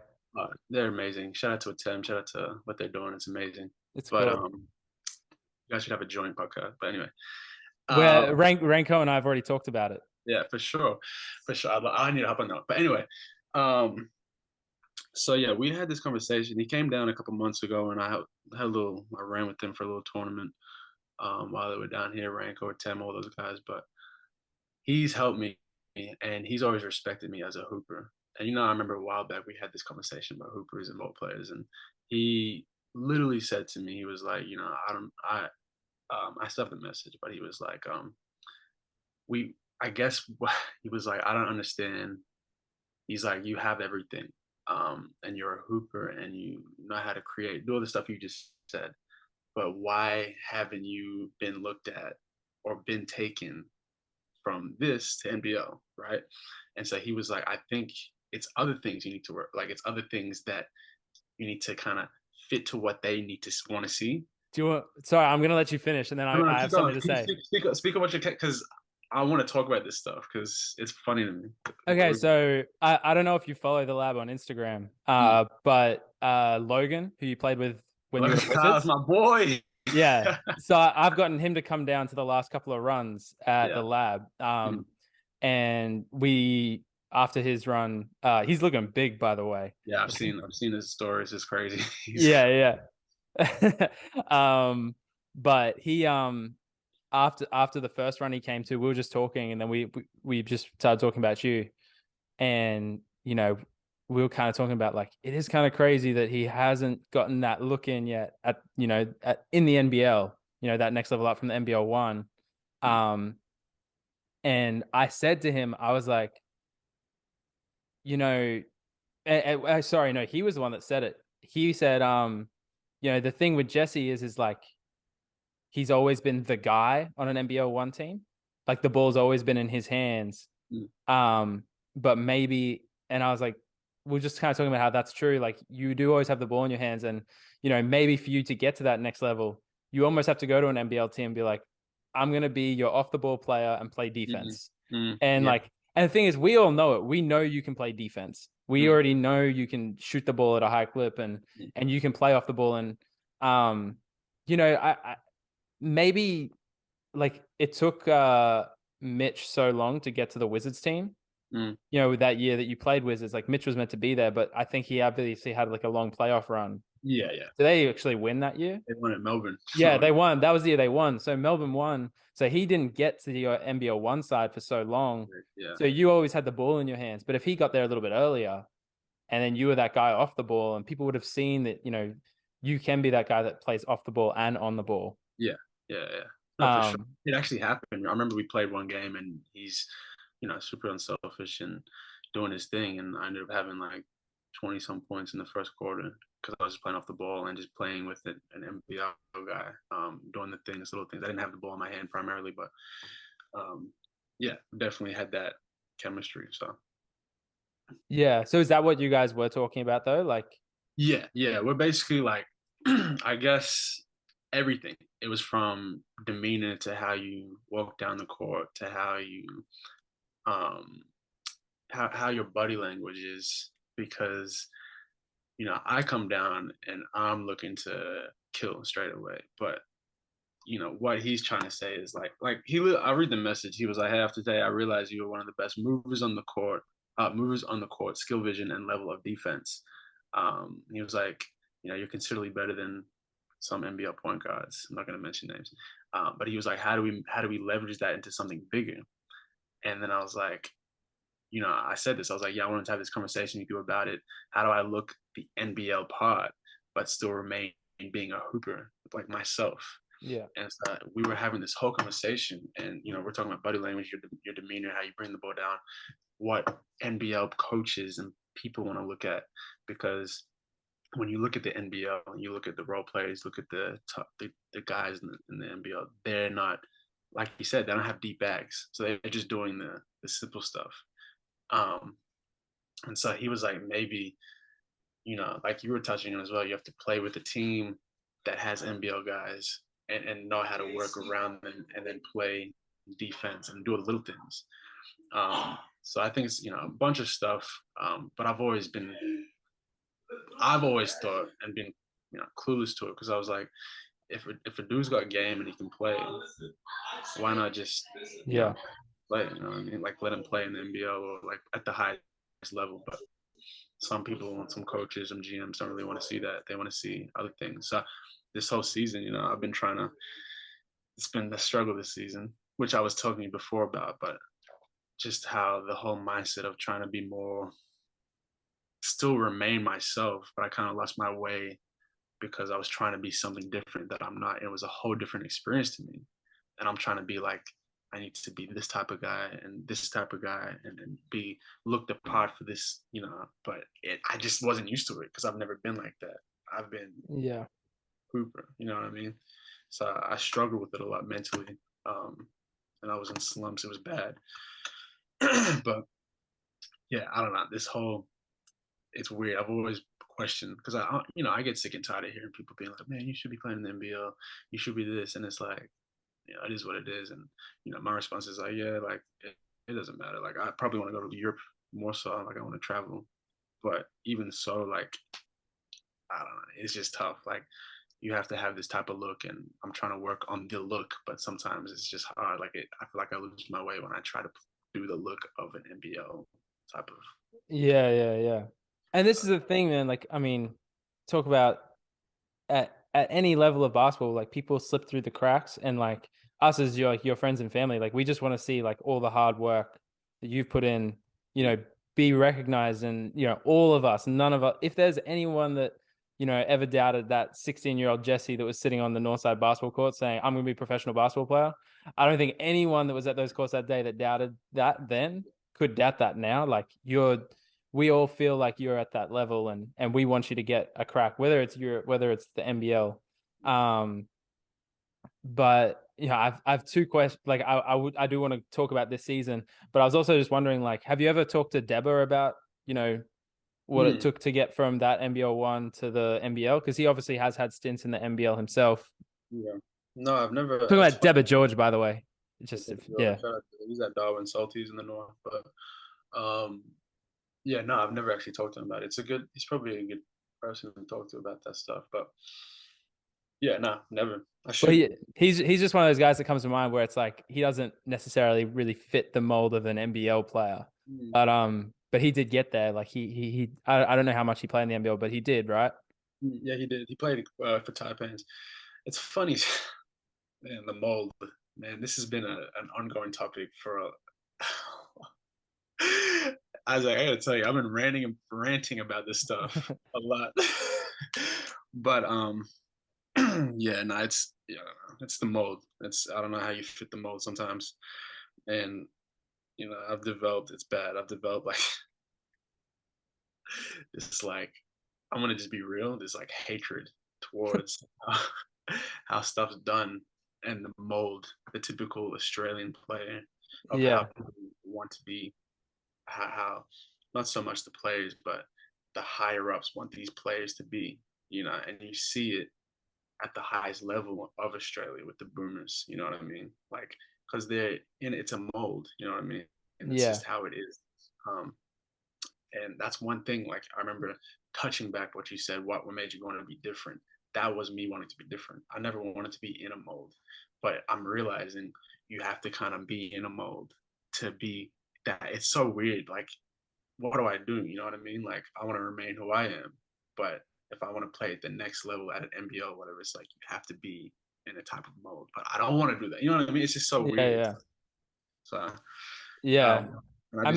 they're amazing. Shout out to Tim. Shout out to what they're doing. It's amazing. It's But cool. you guys should have a joint podcast. But anyway, Where um, Ranko and I have already talked about it. yeah, for sure, for sure. I need to hop on that. But anyway, um, so yeah, we had this conversation. He came down a couple months ago, and I ran with him for a little tournament while they were down here, Ranko or Tim, all those guys. But he's helped me, and he's always respected me as a hooper. And you know, I remember a while back we had this conversation about hoopers and role players, and he literally said to me, he was like, you know, I still have the message, but he was like, we, I guess, he was like, I don't understand. He's like, you have everything, and you're a hooper, and you know how to create, do all the stuff you just said, but why haven't you been looked at or been taken from this to NBL, right? And so he was like, I think it's other things you need to work, like it's other things that you need to kind of fit to what they need to want to see. Do you want? Sorry, I'm gonna let you finish, and then No, no, I keep have going. something to say. Speak about your because I want to talk about this stuff because it's funny to me. Okay, so I don't know if you follow the lab on Instagram, Mm. but Logan, who you played with when you were at That's Wizards, my boy. yeah. So I've gotten him to come down to the last couple of runs at Yeah. the lab, Mm. and we after his run. He's looking big, by the way. Yeah, I've seen his stories. It's crazy. He's Yeah, yeah. But he after the first run he came to, we were just talking, and then we just started talking about you, and we were kind of talking about like it is kind of crazy that he hasn't gotten that look in yet at in the NBL, that next level up from the NBL1. Um, and I said to him, I was like, you know, sorry, no, he was the one that said it. He said, the thing with Jesse is like he's always been the guy on an NBL1 team. Like the ball's always been in his hands. Mm, Um, but maybe, and I was like, we're just kind of talking about how that's true. Like you do always have the ball in your hands, and maybe for you to get to that next level, you almost have to go to an NBL team and be like, I'm gonna be your off the ball player and play mm, defense. And yeah. like, and the thing is, we all know it. We know you can play defense. We Mm, already know you can shoot the ball at a high clip, and mm, you can play off the ball. And um, I maybe like it took Mitch so long to get to the Wizards team. mm. With that year that you played Wizards, like Mitch was meant to be there, but I think he obviously had like a long playoff run. Yeah, yeah. Did they actually win that year? They won at Melbourne. Yeah, they won. That was the year they won. So Melbourne won. So he didn't get to the NBL1 side for so long. Yeah, So you always had the ball in your hands. But if he got there a little bit earlier, and then you were that guy off the ball, and people would have seen that, you can be that guy that plays off the ball and on the ball. yeah, yeah, yeah. No, for sure. Um, It actually happened. I remember we played one game, and he's, super unselfish and doing his thing, and I ended up having like 20 some points in the first quarter because I was just playing off the ball and just playing with an NBL guy, doing the things, little things. I didn't have the ball in my hand primarily, but um, yeah, definitely had that chemistry. So yeah. So is that what you guys were talking about though? Like, yeah, yeah, we're basically like, I guess everything. It was from demeanor to how you walk down the court to how you um how your body language is because I come down and I'm looking to kill straight away, but what he's trying to say is I read the message. He was like, "Hey, after today, I realized you were one of the best movers on the court, skill, vision, and level of defense." He was like, "You're considerably better than some NBL point guards. I'm not going to mention names, but he was like, how do we leverage that into something bigger?" And then I was like, I said this. I was like, yeah, I wanted to have this conversation with you about it. How do I look the NBL part, but still remain being a hooper like myself? yeah, And so we were having this whole conversation, and we're talking about body language, your demeanor, how you bring the ball down, what NBL coaches and people want to look at, because when you look at the NBL, you look at the role players, look at the top, the guys in the NBL, they're not, like you said, they don't have deep bags, so they're just doing the simple stuff. Um, and so he was like, maybe, like you were touching on as well, you have to play with a team that has NBL guys and know how to work around them and then play defense and do the little things. So I think it's, a bunch of stuff. But I've always thought and been, clueless to it because I was like, if a dude's got game and he can play, why not just, you know, yeah, play? You know what I mean? Like let him play in the NBL or like at the highest level. But some people, some coaches, some GMs don't really want to see that. They want to see other things. So this whole season, I've been trying to. It's been the struggle this season, which I was talking to you before about, but just how the whole mindset of trying to be more, still remain myself, but I kind of lost my way because I was trying to be something different that I'm not. It was a whole different experience to me, and I'm trying to be like, I need to be this type of guy and this type of guy and be looked apart for this, but I just wasn't used to it because I've never been like that. I've been yeah. Hooper, you know what I mean? So I struggled with it a lot mentally. And I was in slumps. It was bad. But yeah, I don't know. It's weird. I've always questioned because I get sick and tired of hearing people being like, man, you should be playing in the NBL. You should be this. And it's like, it is what it is. And, my response is like, yeah, like it doesn't matter. Like I probably want to go to Europe more so. Like I want to travel. But even so, like, I don't know. It's just tough. Like you have to have this type of look and I'm trying to work on the look, but sometimes it's just hard. I feel like I lose my way when I try to do the look of an NBL type of. Yeah. And this is the thing, man. Like, I mean, talk about at any level of basketball, like people slip through the cracks, and like us as your friends and family, like we just want to see like all the hard work that you've put in, you know, be recognized, and all of us, none of us. If there's anyone that ever doubted that 16-year-old Jesse that was sitting on the Northside basketball court saying I'm going to be a professional basketball player, I don't think anyone that was at those courts that day that doubted that then could doubt that now. Like we all feel like you're at that level, and we want you to get a crack, whether it's whether it's the NBL. But I've two questions. Like I do want to talk about this season, but I was also just wondering, like, have you ever talked to Deborah about what it Mm, took to get from that NBL1 to the NBL? Because he obviously has had stints in the NBL himself. yeah. No, I've never. Talking It's about funny. Deborah George, by the way. Just yeah. Shout out he's at Darwin Salties in the north, but um, yeah, no, I've never actually talked to him about it. It's a good. He's probably a good person to talk to about that stuff, but yeah, no, never. I Well, should. he's just one of those guys that comes to mind where it's like he doesn't necessarily really fit the mold of an NBL player, Mm, but he did get there. Like I don't know how much he played in the NBL, but he did, right? yeah, he did. He played for Taipans. It's funny, man. The mold, man. This has been an ongoing topic for a. I was like, I gotta tell you, I've been ranting about this stuff a lot. But yeah, no, it's the mold. It's I don't know how you fit the mold sometimes, and I've developed. It's bad. I've developed like this like I'm gonna just be real. This like hatred towards how stuff's done and the mold, the typical Australian player of how Yeah, people want to be, how not so much the players, but the higher ups want these players to be, and you see it at the highest level of Australia with the boomers, you know what I mean? Like, because it's a mold, you know what I mean? And it's yeah, just how it is. Um, and that's one thing, like, I remember touching back what you said, what made you want to be different? That was me wanting to be different. I never wanted to be in a mold, but I'm realizing you have to kind of be in a mold to be that. It's so weird. Like, what do I do? You know what I mean? Like, I want to remain who I am, but if I want to play at the next level at an NBL, whatever, it's like you have to be in a type of mode. But I don't want to do that. You know what I mean? It's just so yeah, weird. yeah, So, yeah. um, and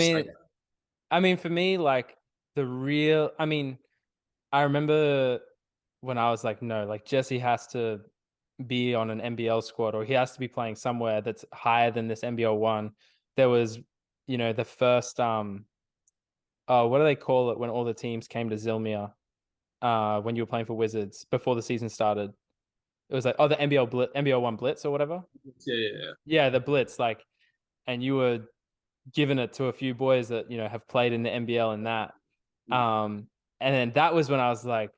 I mean, for me, like I mean, I remember when I was like, no, like Jesse has to be on an NBL squad, or he has to be playing somewhere that's higher than this NBL1. There was, the first oh, what do they call it when all the teams came to Zilmia? When you were playing for Wizards before the season started, it was like, oh, the NBL1 Blitz or whatever. yeah. Yeah, the Blitz, like, and you were giving it to a few boys that have played in the NBL and that. Um, and then that was when I was like,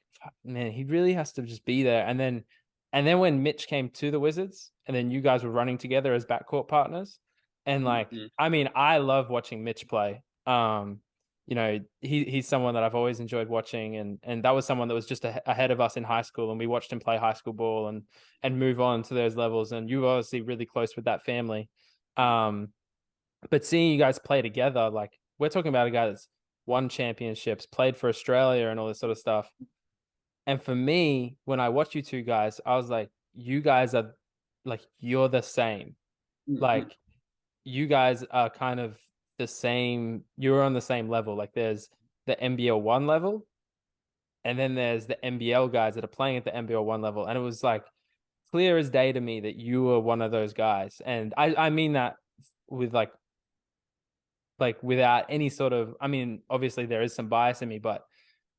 man, he really has to just be there. And then when Mitch came to the Wizards, and then you guys were running together as backcourt partners, and like, Mm-hmm. I mean, I love watching Mitch play. He's someone that I've always enjoyed watching, and that was someone that was just ahead of us in high school, and we watched him play high school ball and move on to those levels. And you were obviously really close with that family. Um, but seeing you guys play together, like we're talking about a guy that's won championships, played for Australia, and all this sort of stuff. And for me, when I watch you two guys, I was like, you guys are like, you're the same. Mm-hmm. Like, you guys are kind of the same. You're on the same level. Like, there's the NBL1 level, and then there's the NBL guys that are playing at the NBL1 level. And it was like clear as day to me that you were one of those guys. And I mean that with like without any sort of, I mean, obviously there is some bias in me, but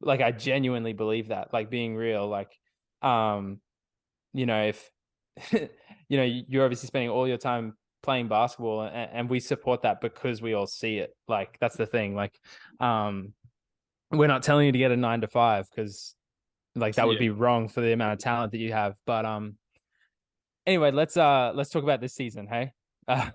like I genuinely believe that, like being real, like um if you're obviously spending all your time playing basketball, and we support that because we all see it. Like that's the thing. Like we're not telling you to get a 9 to 5, because like that would Yeah. be wrong for the amount of talent that you have. But anyway, let's talk about this season, hey?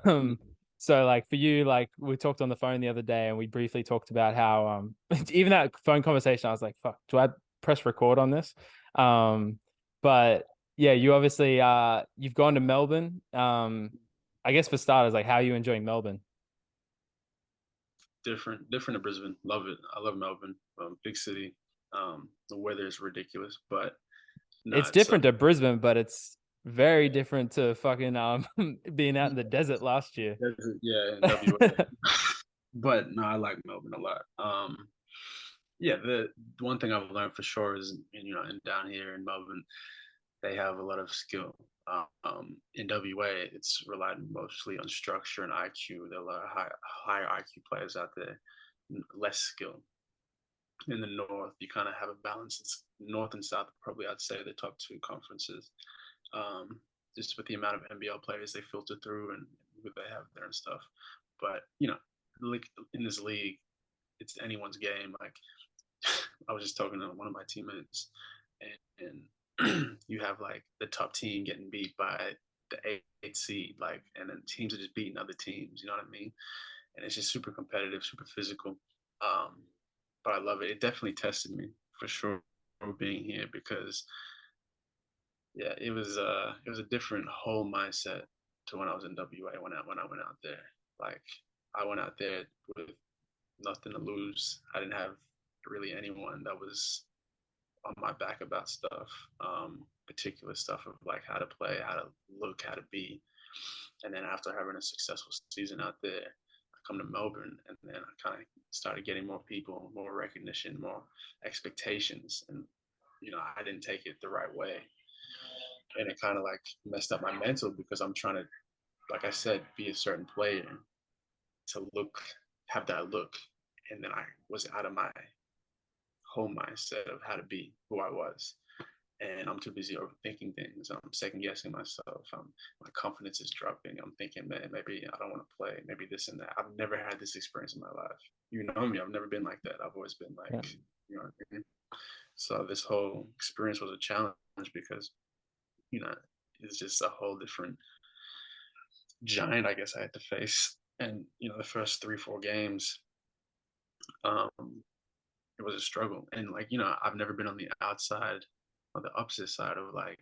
Um so like for you, like we talked on the phone the other day, and we briefly talked about how even that phone conversation, I was like, fuck, do I press record on this? But yeah, you obviously you've gone to Melbourne. I guess for starters, like how are you enjoying Melbourne? different to Brisbane. Love it. I love Melbourne. Big city. The weather is ridiculous, but no, It's it's different to Brisbane, but it's very different to fucking being out in the desert last year. yeah, in WA. But no, I like Melbourne a lot. Yeah, the one thing I've learned for sure is, and down here in Melbourne, they have a lot of skill. In WA, it's relied mostly on structure and IQ. There are a lot of higher IQ players out there, less skill. In the North, you kind of have a balance. It's North and South, probably I'd say the top two conferences. Um, just with the amount of NBL players they filter through and who they have there and stuff. But like in this league, it's anyone's game. Like I was just talking to one of my teammates, and you have like the top team getting beat by the eighth seed, like, and then teams are just beating other teams. You know what I mean? And it's just super competitive, super physical. Um, but I love it. It definitely tested me for sure being here because yeah, it was a different whole mindset to when I was in WA when I went out there. Like I went out there with nothing to lose. I didn't have really anyone that was on my back about stuff, particular stuff of like how to play, how to look, how to be. And then after having a successful season out there, I come to Melbourne, and then I kind of started getting more people, more recognition, more expectations, and I didn't take it the right way, and it kind of like messed up my mental because I'm trying to, like I said, be a certain player to have that look, and then I was out of my whole mindset of how to be who I was. And I'm too busy overthinking things. I'm second guessing myself. My confidence is dropping. I'm thinking, man, maybe I don't want to play. Maybe this and that. I've never had this experience in my life. You know me. I've never been like that. I've always been like, Yeah. you know what I mean? So this whole experience was a challenge because, it's just a whole different giant, I guess, I had to face. And, the first 3-4 games, um, it was a struggle. And like, I've never been on the outside, on the opposite side of like,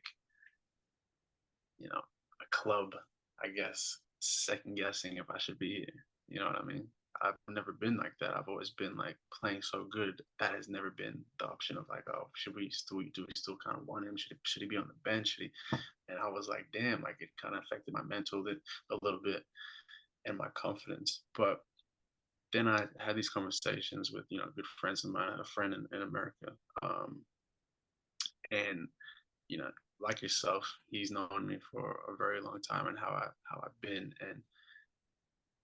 a club, I guess, second guessing if I should be here. You know what I mean? I've never been like that. I've always been like playing so good. That has never been the option of like, oh, do we still kind of want him? Should he be on the bench? And I was like, damn, like it kind of affected my mental a little bit and my confidence. But then I had these conversations with, good friends of mine. I had a friend in America. And like yourself, he's known me for a very long time and how I've been, and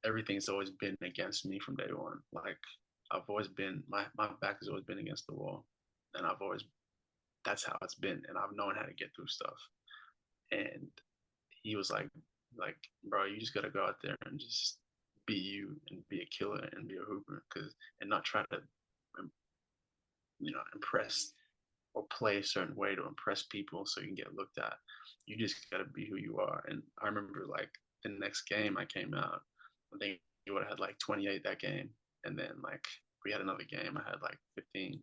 everything's always been against me from day one. Like I've always been my back has always been against the wall, and that's how it's been, and I've known how to get through stuff. And he was like, bro, you just gotta go out there and just be you and be a killer and be a hooper, and not try to impress or play a certain way to impress people so you can get looked at. You just gotta be who you are. And I remember like the next game I came out, I think you would have had like 28 that game. And then like we had another game, I had like 15.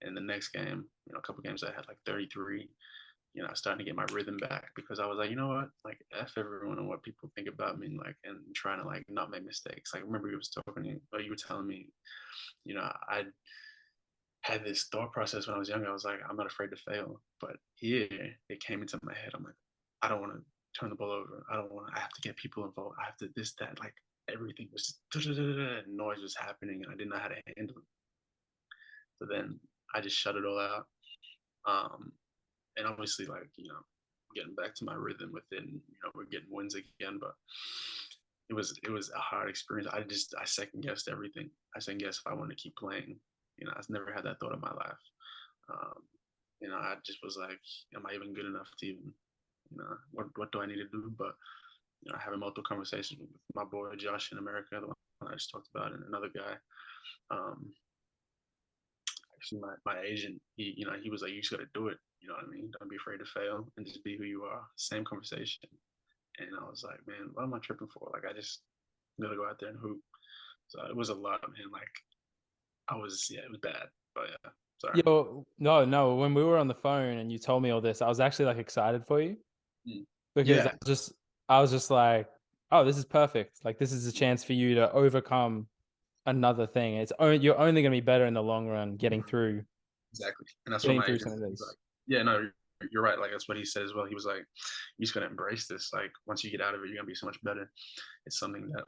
And the next game, a couple games I had like 33. I started to get my rhythm back because I was like, you know what, like F everyone and what people think about me, like, and trying to like not make mistakes. Like, I remember you was talking to me, or you were telling me, I had this thought process when I was younger. I was like, I'm not afraid to fail. But here it came into my head. I'm like, I don't want to turn the ball over. I have to get people involved. I have to this, that, like everything was noise was happening and I didn't know how to handle it. So then I just shut it all out. And obviously like, getting back to my rhythm within, we're getting wins again, but it was a hard experience. I second guessed everything. I second guessed if I wanted to keep playing. I've never had that thought in my life. Um, I just was like, am I even good enough to even, what do I need to do? But having multiple conversations with my boy Josh in America, the one I just talked about, and another guy. Actually, my agent, he was like, you just got to do it. You know what I mean? Don't be afraid to fail and just be who you are. Same conversation. And I was like, man, what am I tripping for? Like, I just gotta go out there and hoop. So it was a lot, man. Like, it was bad. But yeah, sorry. Yo, no. When we were on the phone and you told me all this, I was actually like excited for you because Yeah, I was just like, oh, this is perfect. Like, this is a chance for you to overcome another thing. You're only going to be better in the long run Exactly. And that's what getting my through agent some of said. He's these. like, yeah, no, you're right. Like that's what he said as well. He was like, you're just gonna embrace this. Like once you get out of it, you're gonna be so much better. It's something that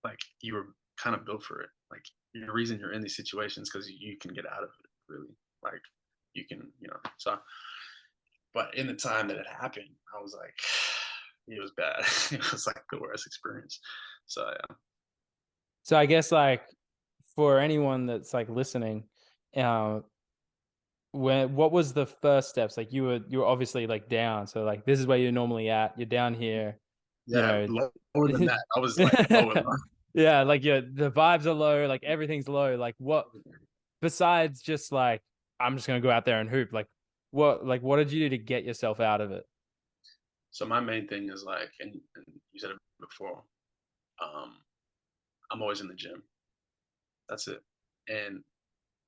like you were kind of built for it. Like the reason you're in these situations because you can get out of it really. Like you can, so but in the time that it happened, I was like, it was bad. It was like the worst experience. So yeah. So I guess like for anyone that's like listening, uh, what was the first steps? Like you were obviously like down. So like this is where you're normally at. You're down here, you Yeah, know. lower than that. I was like lower than Yeah, like the vibes are low, like everything's low. Like what besides just like I'm just gonna go out there and hoop, what did you do to get yourself out of it? So my main thing is like, and you said it before, um, I'm always in the gym. That's it. And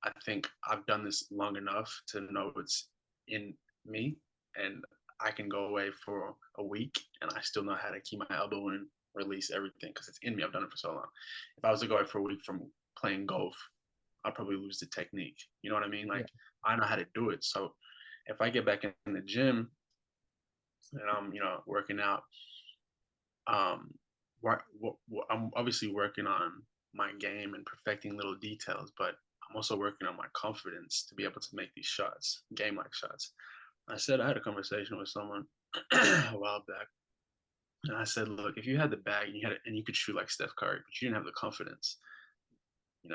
I think I've done this long enough to know it's in me, and I can go away for a week and I still know how to keep my elbow in, release everything because it's in me. I've done it for so long. If I was to go away for a week from playing golf, I'd probably lose the technique. You know what I mean? Yeah. Like I know how to do it. So if I get back in the gym and I'm, working out, um, I'm obviously working on my game and perfecting little details, but I'm also working on my confidence to be able to make these shots, game like shots. I had a conversation with someone a while back, and I said, look, if you had the bag and you could shoot like Steph Curry, but you didn't have the confidence,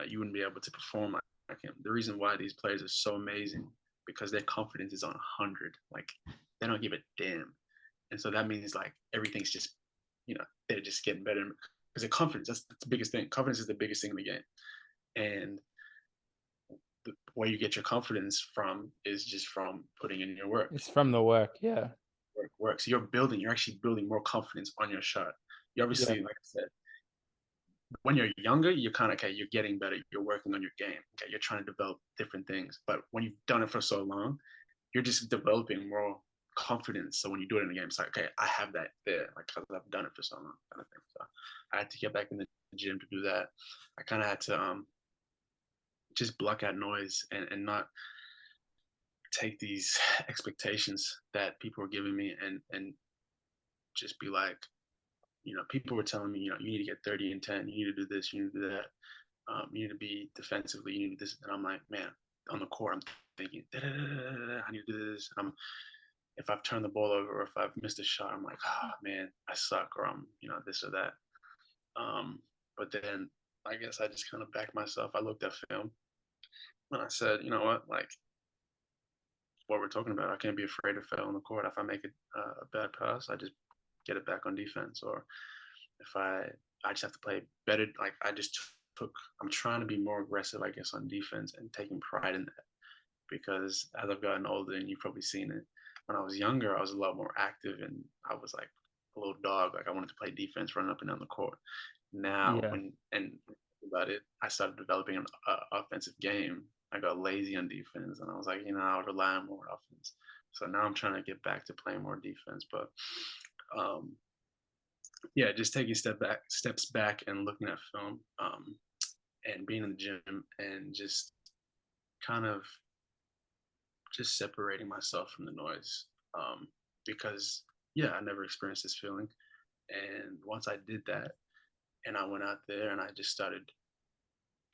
you wouldn't be able to perform like him. The reason why these players are so amazing because their confidence is on 100. Like they don't give a damn, and so that means like everything's just, they're just getting better because the confidence. That's the biggest thing. Confidence is the biggest thing in the game, and the way you get your confidence from is just from putting in your work. It's from the work, yeah. Work. So you're actually building more confidence on your shot. You Yeah. obviously, like I said, when you're younger, you're kind of okay, you're getting better, you're working on your game. Okay, you're trying to develop different things. But when you've done it for so long, you're just developing more confidence. So when you do it in the game, it's like, okay, I have that there, like because I've done it for so long, kind of thing. So I had to get back in the gym to do that. I kind of had to just block out noise and not take these expectations that people were giving me and just be like, people were telling me, you need to get 30 and 10, you need to do this, you need to do that, you need to be defensively, you need to do this. And I'm like, man, on the court, I'm thinking, I need to do this. If I've turned the ball over or if I've missed a shot, I'm like, man, I suck, or I'm, this or that. But then I guess I just kind of backed myself. I looked at film and I said, you know what, like what we're talking about, I can't be afraid to fail on the court. If I make a bad pass, I just get it back on defense. Or if I just have to play better. Like I just I'm trying to be more aggressive, I guess, on defense and taking pride in that because as I've gotten older, and you've probably seen it, when I was younger, I was a lot more active and I was like a little dog. Like I wanted to play defense, run up and down the court. Now, Yeah. and about it, I started developing an offensive game. I got lazy on defense, and I was like, I'll rely on more offense. So now I'm trying to get back to playing more defense, but um, yeah, just taking steps back, and looking at film, and being in the gym, and just kind of just separating myself from the noise, because yeah, I never experienced this feeling, and once I did that, and I went out there and I just started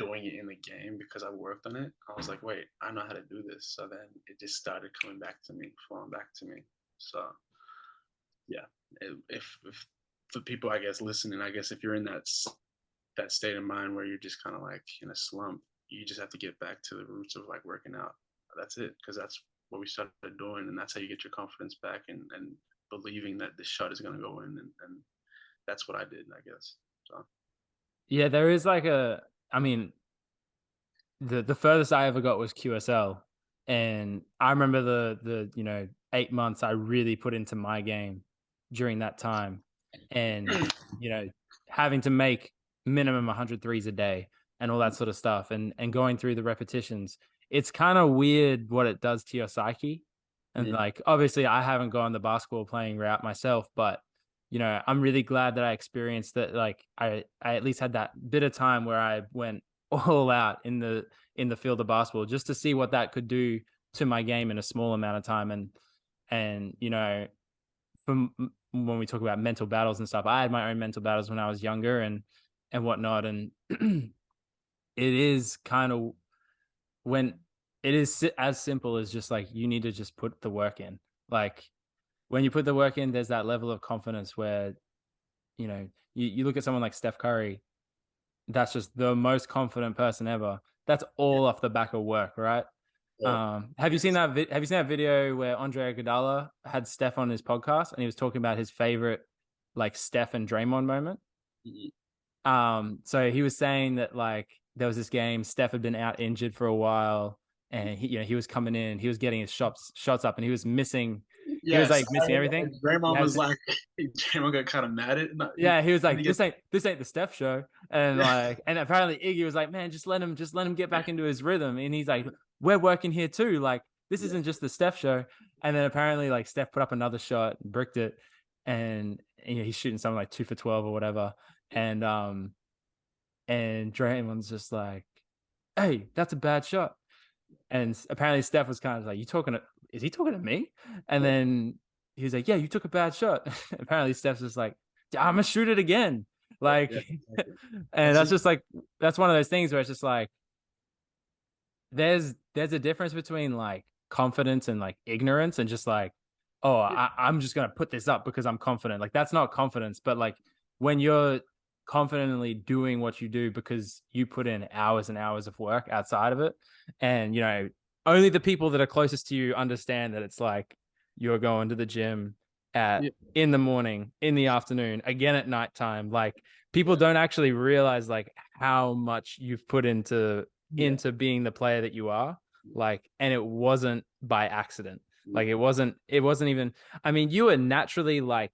doing it in the game because I worked on it, I was like, wait, I know how to do this. So then it just started coming back to me, flowing back to me. So yeah, if for people, I guess, listening, I guess if you're in that state of mind where you're just kind of like in a slump, you just have to get back to the roots of like working out. That's it, because that's what we started doing, and that's how you get your confidence back, and believing that the shot is going to go in, and that's what I did, I guess. So Yeah, there is like I mean, the furthest I ever got was QSL. And I remember the 8 months I really put into my game during that time. And, you know, having to make minimum 100 threes a day and all that sort of stuff and going through the repetitions. It's kind of weird what it does to your psyche. And mm-hmm. like obviously I haven't gone the basketball playing route myself, but I'm really glad that I experienced that. Like I at least had that bit of time where I went all out in the field of basketball just to see what that could do to my game in a small amount of time. And from when we talk about mental battles and stuff, I had my own mental battles when I was younger and whatnot. And it is kind of when it is as simple as just like you need to just put the work in. Like when you put the work in, there's that level of confidence where you look at someone like Steph Curry. That's just the most confident person ever. That's Yeah. all off the back of work, right? Well, Have you seen yes. that? Have you seen that video where Andre Iguodala had Steph on his podcast and he was talking about his favorite like Steph and Draymond moment? Mhm. So he was saying that like there was this game, Steph had been out injured for a while, and he was coming in, he was getting his shots up, and he was missing, he was Yes, like missing everything. and He Draymond had was this, like, Draymond got kind of mad at him. yeah, he was And like, he gets, this ain't the Steph show, and like, and apparently Iggy was like, man, just let him get back into his rhythm, and he's like, we're working here too, like this yeah, isn't just the Steph show, and then apparently like Steph put up another shot, bricked it, and he's shooting something like 2 for 12 or whatever, and Draymond's just like, hey, that's a bad shot. And apparently Steph was kind of like, is he talking to me? And yeah, then he was like, yeah, you took a bad shot. Apparently Steph's just like, I'm gonna shoot it again. Like, yeah, exactly. and That's that's it. just like, that's one of those things where it's just like, there's a difference between like confidence and like ignorance and just like, oh, Yeah, I'm just gonna put this up because I'm confident. Like that's not confidence, but like when you're confidently doing what you do because you put in hours and hours of work outside of it, and only the people that are closest to you understand that it's like you're going to the gym at yeah, in the morning, in the afternoon, again at nighttime. Like people yeah, don't actually realize like how much you've put yeah. into being the player that you are, like, and it wasn't by accident. Like No, it wasn't even, I mean, you were naturally like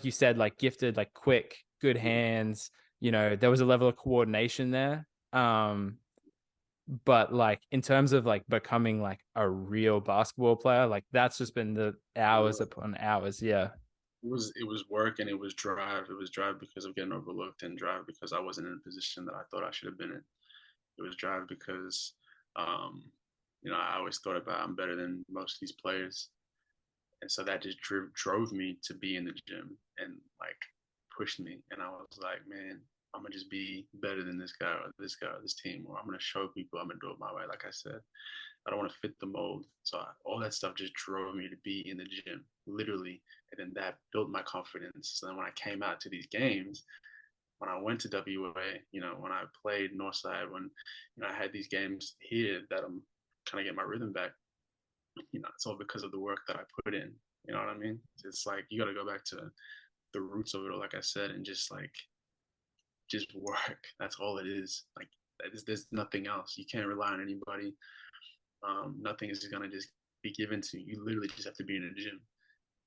you said, like gifted, like quick, good yeah, hands, there was a level of coordination there. But like in terms of like becoming like a real basketball player, like that's just been the hours work. upon hours. Yeah. It was work and it was drive. It was drive because of getting overlooked and drive because I wasn't in a position that I thought I should have been in. It was drive because, um, I always thought about I'm better than most of these players, and so that just drove me to be in the gym and like pushed me. And I was like, man, I'm gonna just be better than this guy or this guy or this team, or I'm gonna show people I'm gonna do it my way. Like I said, I don't want to fit the mold. So all that stuff just drove me to be in the gym, literally. And then that built my confidence. So then when I came out to these games, when I went to WA, when I played Northside, when I had these games here that I'm kind of getting my rhythm back, it's all because of the work that I put in. You know what I mean? It's like you got to go back to the roots of it all, like I said, and just work. That's all it is. Like there's nothing else. You can't rely on anybody. Nothing is gonna just be given to you. You literally just have to be in a gym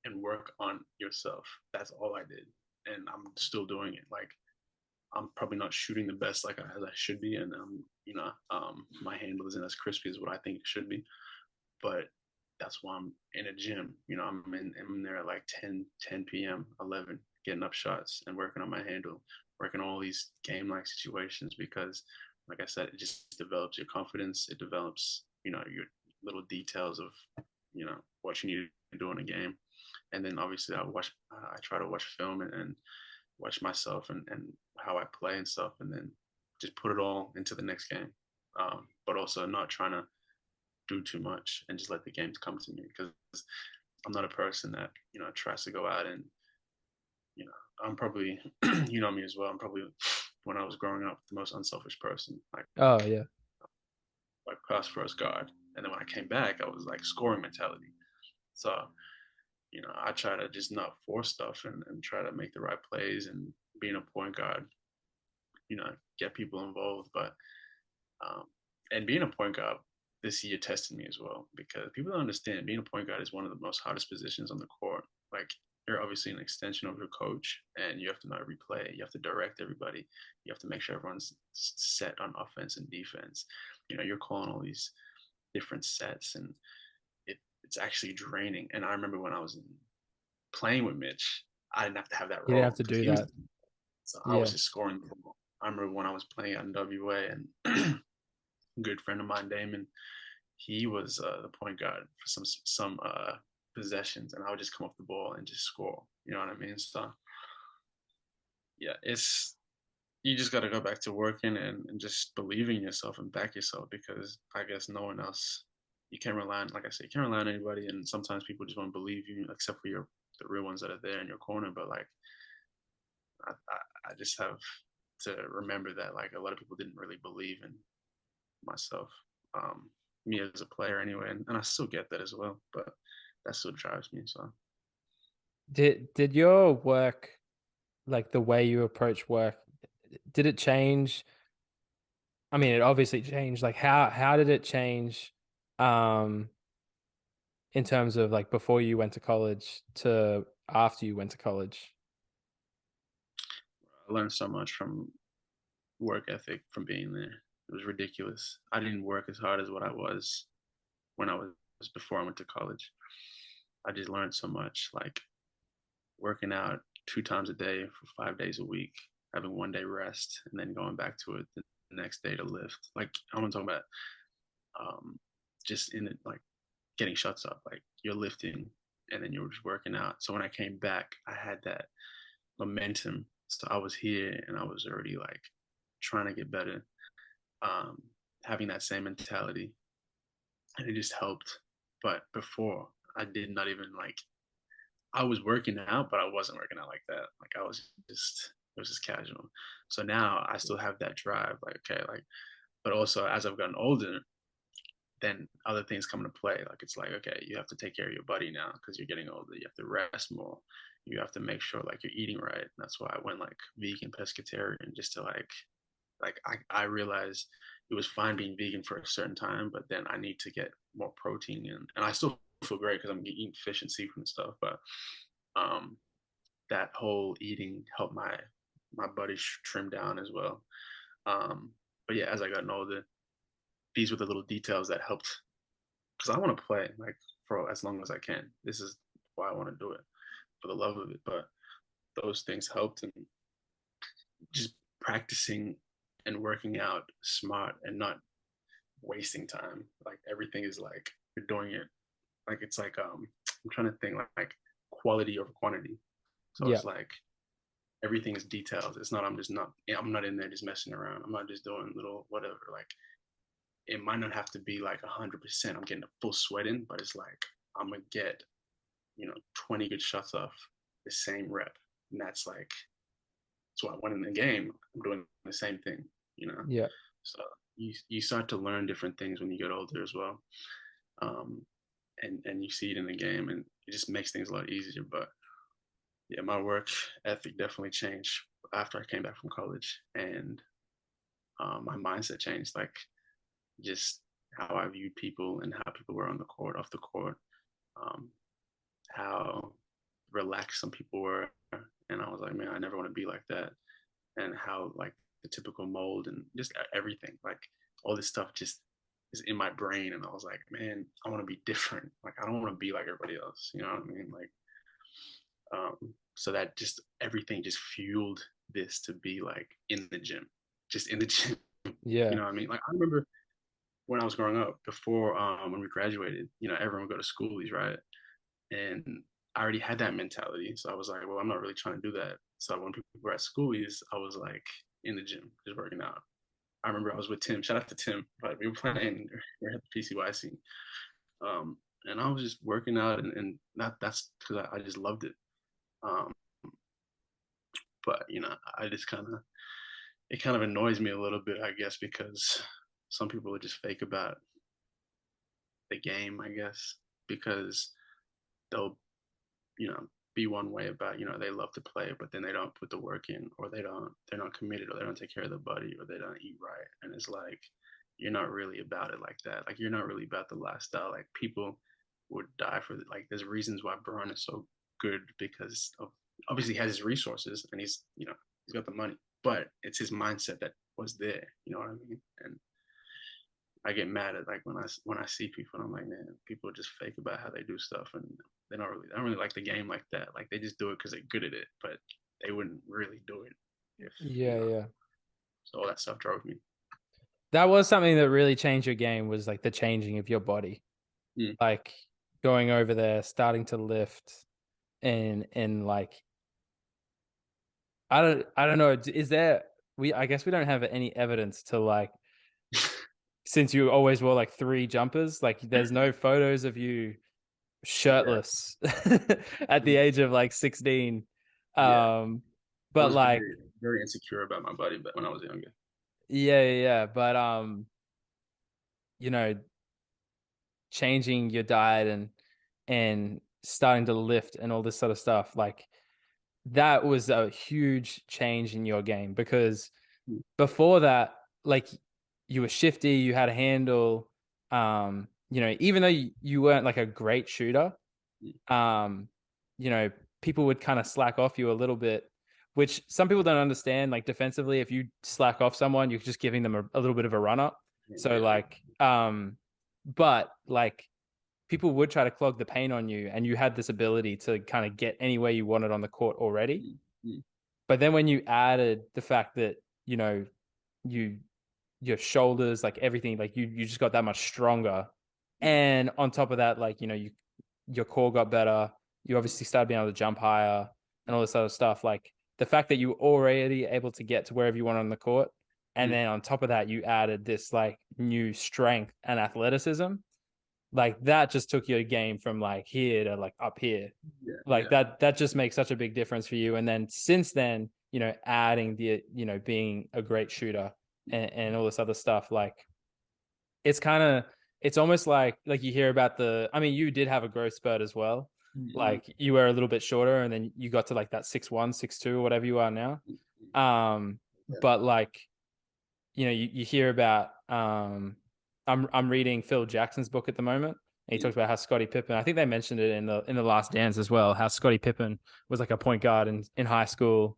and work on yourself. That's all I did, and I'm still doing it. Like I'm probably not shooting the best as I should be, and my handle isn't as crispy as what I think it should be. But that's why I'm in a gym. I'm there at like 10 p.m., 11, getting up shots and working on my handle, working on all these game-like situations because, like I said, it just develops your confidence. It develops, your little details of, what you need to do in a game. And then obviously I try to watch film and watch myself and how I play and stuff, and then just put it all into the next game. But also not trying to do too much and just let the games come to me because I'm not a person that tries to go out and you know I'm probably you know me as well. I'm probably when I was growing up the most unselfish person, Oh yeah. like pass first guard, and then when I came back I was like scoring mentality. So I try to just not force stuff and try to make the right plays and being a point guard, get people involved, but um, and being a point guard this year tested me as well because people don't understand being a point guard is one of the most hardest positions on the court. Like you're obviously an extension of your coach and you have to know every play. You have to direct everybody. You have to make sure everyone's set on offense and defense. You're calling all these different sets and it's actually draining. And I remember when I was playing with Mitch, I didn't have to have that You didn't have role to because do he was. that. So I was Yeah. just scoring the ball. I remember when I was playing at NWA, and a good friend of mine, Damon, he was the point guard for some possessions, and I would just come off the ball and just score. You know what I mean? So yeah, it's you just got to go back to working and just believing in yourself and back yourself because I guess no one else. You can't rely on, like I said, you can't rely on anybody, and sometimes people just won't believe you, except for the real ones that are there in your corner. But like I just have to remember that like a lot of people didn't really believe in myself, um, me as a player anyway, and I still get that as well. But that still drives me. So Did your work, like the way you approach work, did it change? I mean, it obviously changed. Like how did it change um in terms of like before you went to college to after you went to college? I learned so much from work ethic from being there. It was ridiculous. I didn't work as hard as what I was when I was before I went to college. I just learned so much, like working out 2 times a day for 5 days a week, having 1 day rest, and then going back to it the next day to lift. Like I'm talking about um, just in it, like getting shots up, like you're lifting and then you're just working out. So when I came back, I had that momentum. So I was here and I was already like trying to get better, um, having that same mentality, and it just helped. But before, I did not even like. I was working out, but I wasn't working out like that. Like I was just, it was just casual. So now I still have that drive. Like okay, like, but also as I've gotten older, then other things come into play. Like it's like okay, you have to take care of your body now because you're getting older. You have to rest more. You have to make sure like you're eating right. That's why I went like vegan pescatarian just to I realized it was fine being vegan for a certain time, but then I need to get more protein in, and I still feel great because I'm eating fish and seafood and stuff. But um, that whole eating helped my body trim down as well. Um, but yeah, as I got older, these were the little details that helped because I want to play like for as long as I can. This is why I want to do it for the love of it. But those things helped, and just practicing and working out smart and not wasting time. Like everything is like you're doing it. Like it's like I'm trying to think like quality over quantity. So Yeah. it's like everything is detailed. It's not I'm not in there just messing around. I'm not just doing little whatever. Like it might not have to be like 100%. I'm getting a full sweat in, but it's like I'm gonna get 20 good shots off the same rep, and that's like that's what I want in the game. I'm doing the same thing, you know. Yeah. So you start to learn different things when you get older as well, um, and you see it in the game, and it just makes things a lot easier. But yeah, my work ethic definitely changed after I came back from college, and my mindset changed. Like just how I viewed people and how people were on the court, off the court, um, how relaxed some people were, and I was like, man, I never want to be like that. And how like the typical mold and just everything, like all this stuff just is in my brain, and I was like, man, I want to be different. Like I don't want to be like everybody else. You know what I mean? Like so that just everything just fueled this to be like in the gym, just in the gym. You Yeah. know what I mean? Like I remember when I was growing up, before when we graduated, everyone would go to schoolies, right? And I already had that mentality, so I was like, well, I'm not really trying to do that. So when people were at schoolies, I was like in the gym, just working out. I remember I was with Tim. Shout out to Tim. But we were playing. We were at the PCYC, and I was just working out, and that's because I just loved it. Um, but I just kind of it kind of annoys me a little bit, I guess, because some people are just fake about the game, I guess, because they'll be one way about they love to play, but then they don't put the work in, or they're not committed, or they don't take care of their body, or they don't eat right, and it's like you're not really about it like that. Like you're not really about the lifestyle. Like people would die for it. Like there's reasons why Braun is so good because of obviously he has his resources and he's got the money, but it's his mindset that was there. You know what I mean? And I get mad at like when I see people and I'm like, man, people are just fake about how they do stuff, and they don't really like the game like that. Like they just do it because they're good at it, but they wouldn't really do it if Yeah, yeah. So all that stuff drove me. That was something that really changed your game, was like the changing of your body. Mm. Like going over there, starting to lift, and like I don't know. Is there, I guess we don't have any evidence to like, since you always wore like three jumpers, like there's no photos of you Yeah, shirtless at the yeah, age of like 16. yeah. Um, I but was like, very insecure about my body, but when I was younger. yeah, yeah, yeah. But you know, changing your diet and starting to lift and all this sort of stuff, like that was a huge change in your game, because Mm, before that, like you were shifty, you had a handle, even though you weren't like a great shooter, mm, um, you know, people would kind of slack off you a little bit, which some people don't understand. Like defensively, if you slack off someone, you're just giving them a little bit of a run up. So yeah, like, but like people would try to clog the paint on you, and you had this ability to kind of get anywhere you wanted on the court already. mm, mm, But then when you added the fact that, you your shoulders, like everything, like you just got that much stronger. mm, And on top of that, like, your core got better. You obviously started being able to jump higher and all this other stuff. Like the fact that you were already able to get to wherever you want on the court. And mm. then on top of that, you added this like new strength and athleticism. Like that just took your game from like here to like up here. Yeah, Like yeah, that just makes such a big difference for you. And then since then, adding the, being a great shooter and all this other stuff, like it's kind of, it's almost like you hear about I mean, you did have a growth spurt as well. mm, Like you were a little bit shorter, and then you got to like that 6'1", 6'2", or whatever you are now. mm, mm. Yeah, But like, you hear about, I'm reading Phil Jackson's book at the moment. And he mm, talks about how Scottie Pippen, I think they mentioned it in the Last Dance as well, how Scottie Pippen was like a point guard in high school.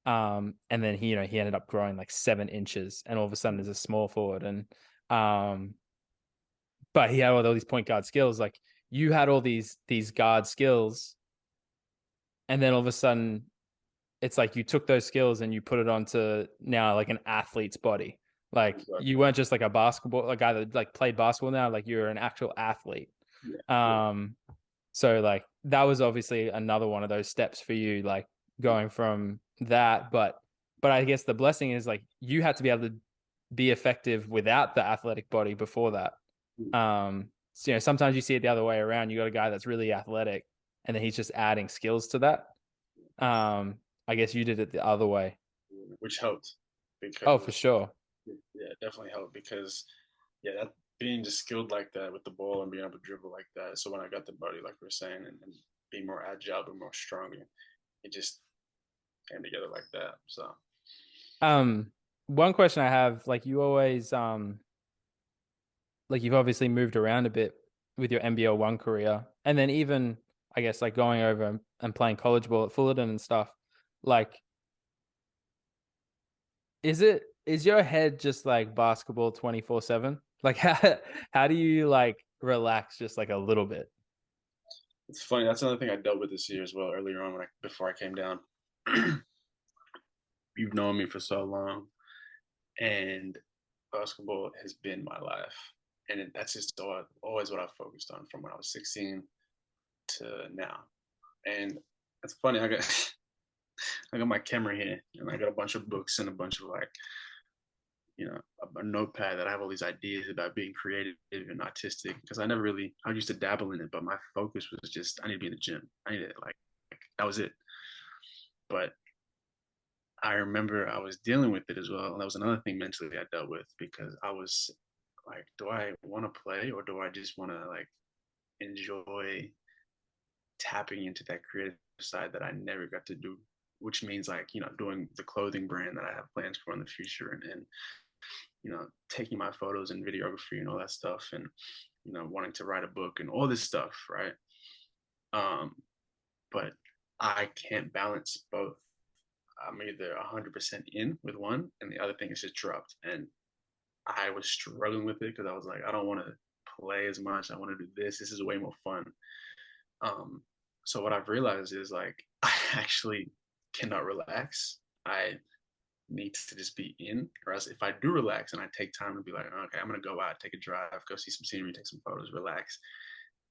And then he ended up growing like 7 inches, and all of a sudden is a small forward. And um, but he had all these point guard skills. Like you had all these guard skills, and then all of a sudden it's like you took those skills and you put it onto now like an athlete's body. Like you exactly. weren't just like a guy that like played basketball now, like you're an actual athlete. Yeah, yeah, Um, so like that was obviously another one of those steps for you, like going from that. But I guess the blessing is like you had to be able to be effective without the athletic body before that. mm, So, sometimes you see it the other way around. You got a guy that's really athletic, and then he's just adding skills to that. Um, I guess you did it the other way. which helped Oh, for because sure. yeah, it definitely helped because yeah, that being just skilled like that with the ball and being able to dribble like that. So when I got the body, like we are saying, and being more agile, and more stronger, it just came together like that. So Um, One question I have, like you always, like you've obviously moved around a bit with your NBL1 career, and then even I guess like going over and playing college ball at Fullerton and stuff. Like, is your head just like basketball 24/7? Like how do you like relax just like a little bit? it's funny. That's another thing I dealt with this year as well. Earlier on, before I came down, you've known me for so long, and basketball has been my life, and that's just always what I focused on from when I was 16 to now. And it's funny. I got I got my camera here, and I got a bunch of books and a bunch of like a notepad that I have all these ideas about being creative and artistic because I used to dabble in it, but my focus was just I need to be in the gym. I need to like that was it. But I remember I was dealing with it as well. And that was another thing mentally I dealt with because I was like, do I want to play or do I just want to like enjoy tapping into that creative side that I never got to do, which means like, doing the clothing brand that I have plans for in the future and taking my photos and videography and all that stuff and, wanting to write a book and all this stuff. Right. Um, but I can't balance both. I'm either 100% in with one and the other thing is just dropped. And I was struggling with it because I was like, I don't want to play as much. I want to do this. This is way more fun. So what I've realized is like I actually cannot relax. I need to just be in, or else if I do relax and I take time to be like, okay, I'm gonna go out, take a drive, go see some scenery, take some photos, relax.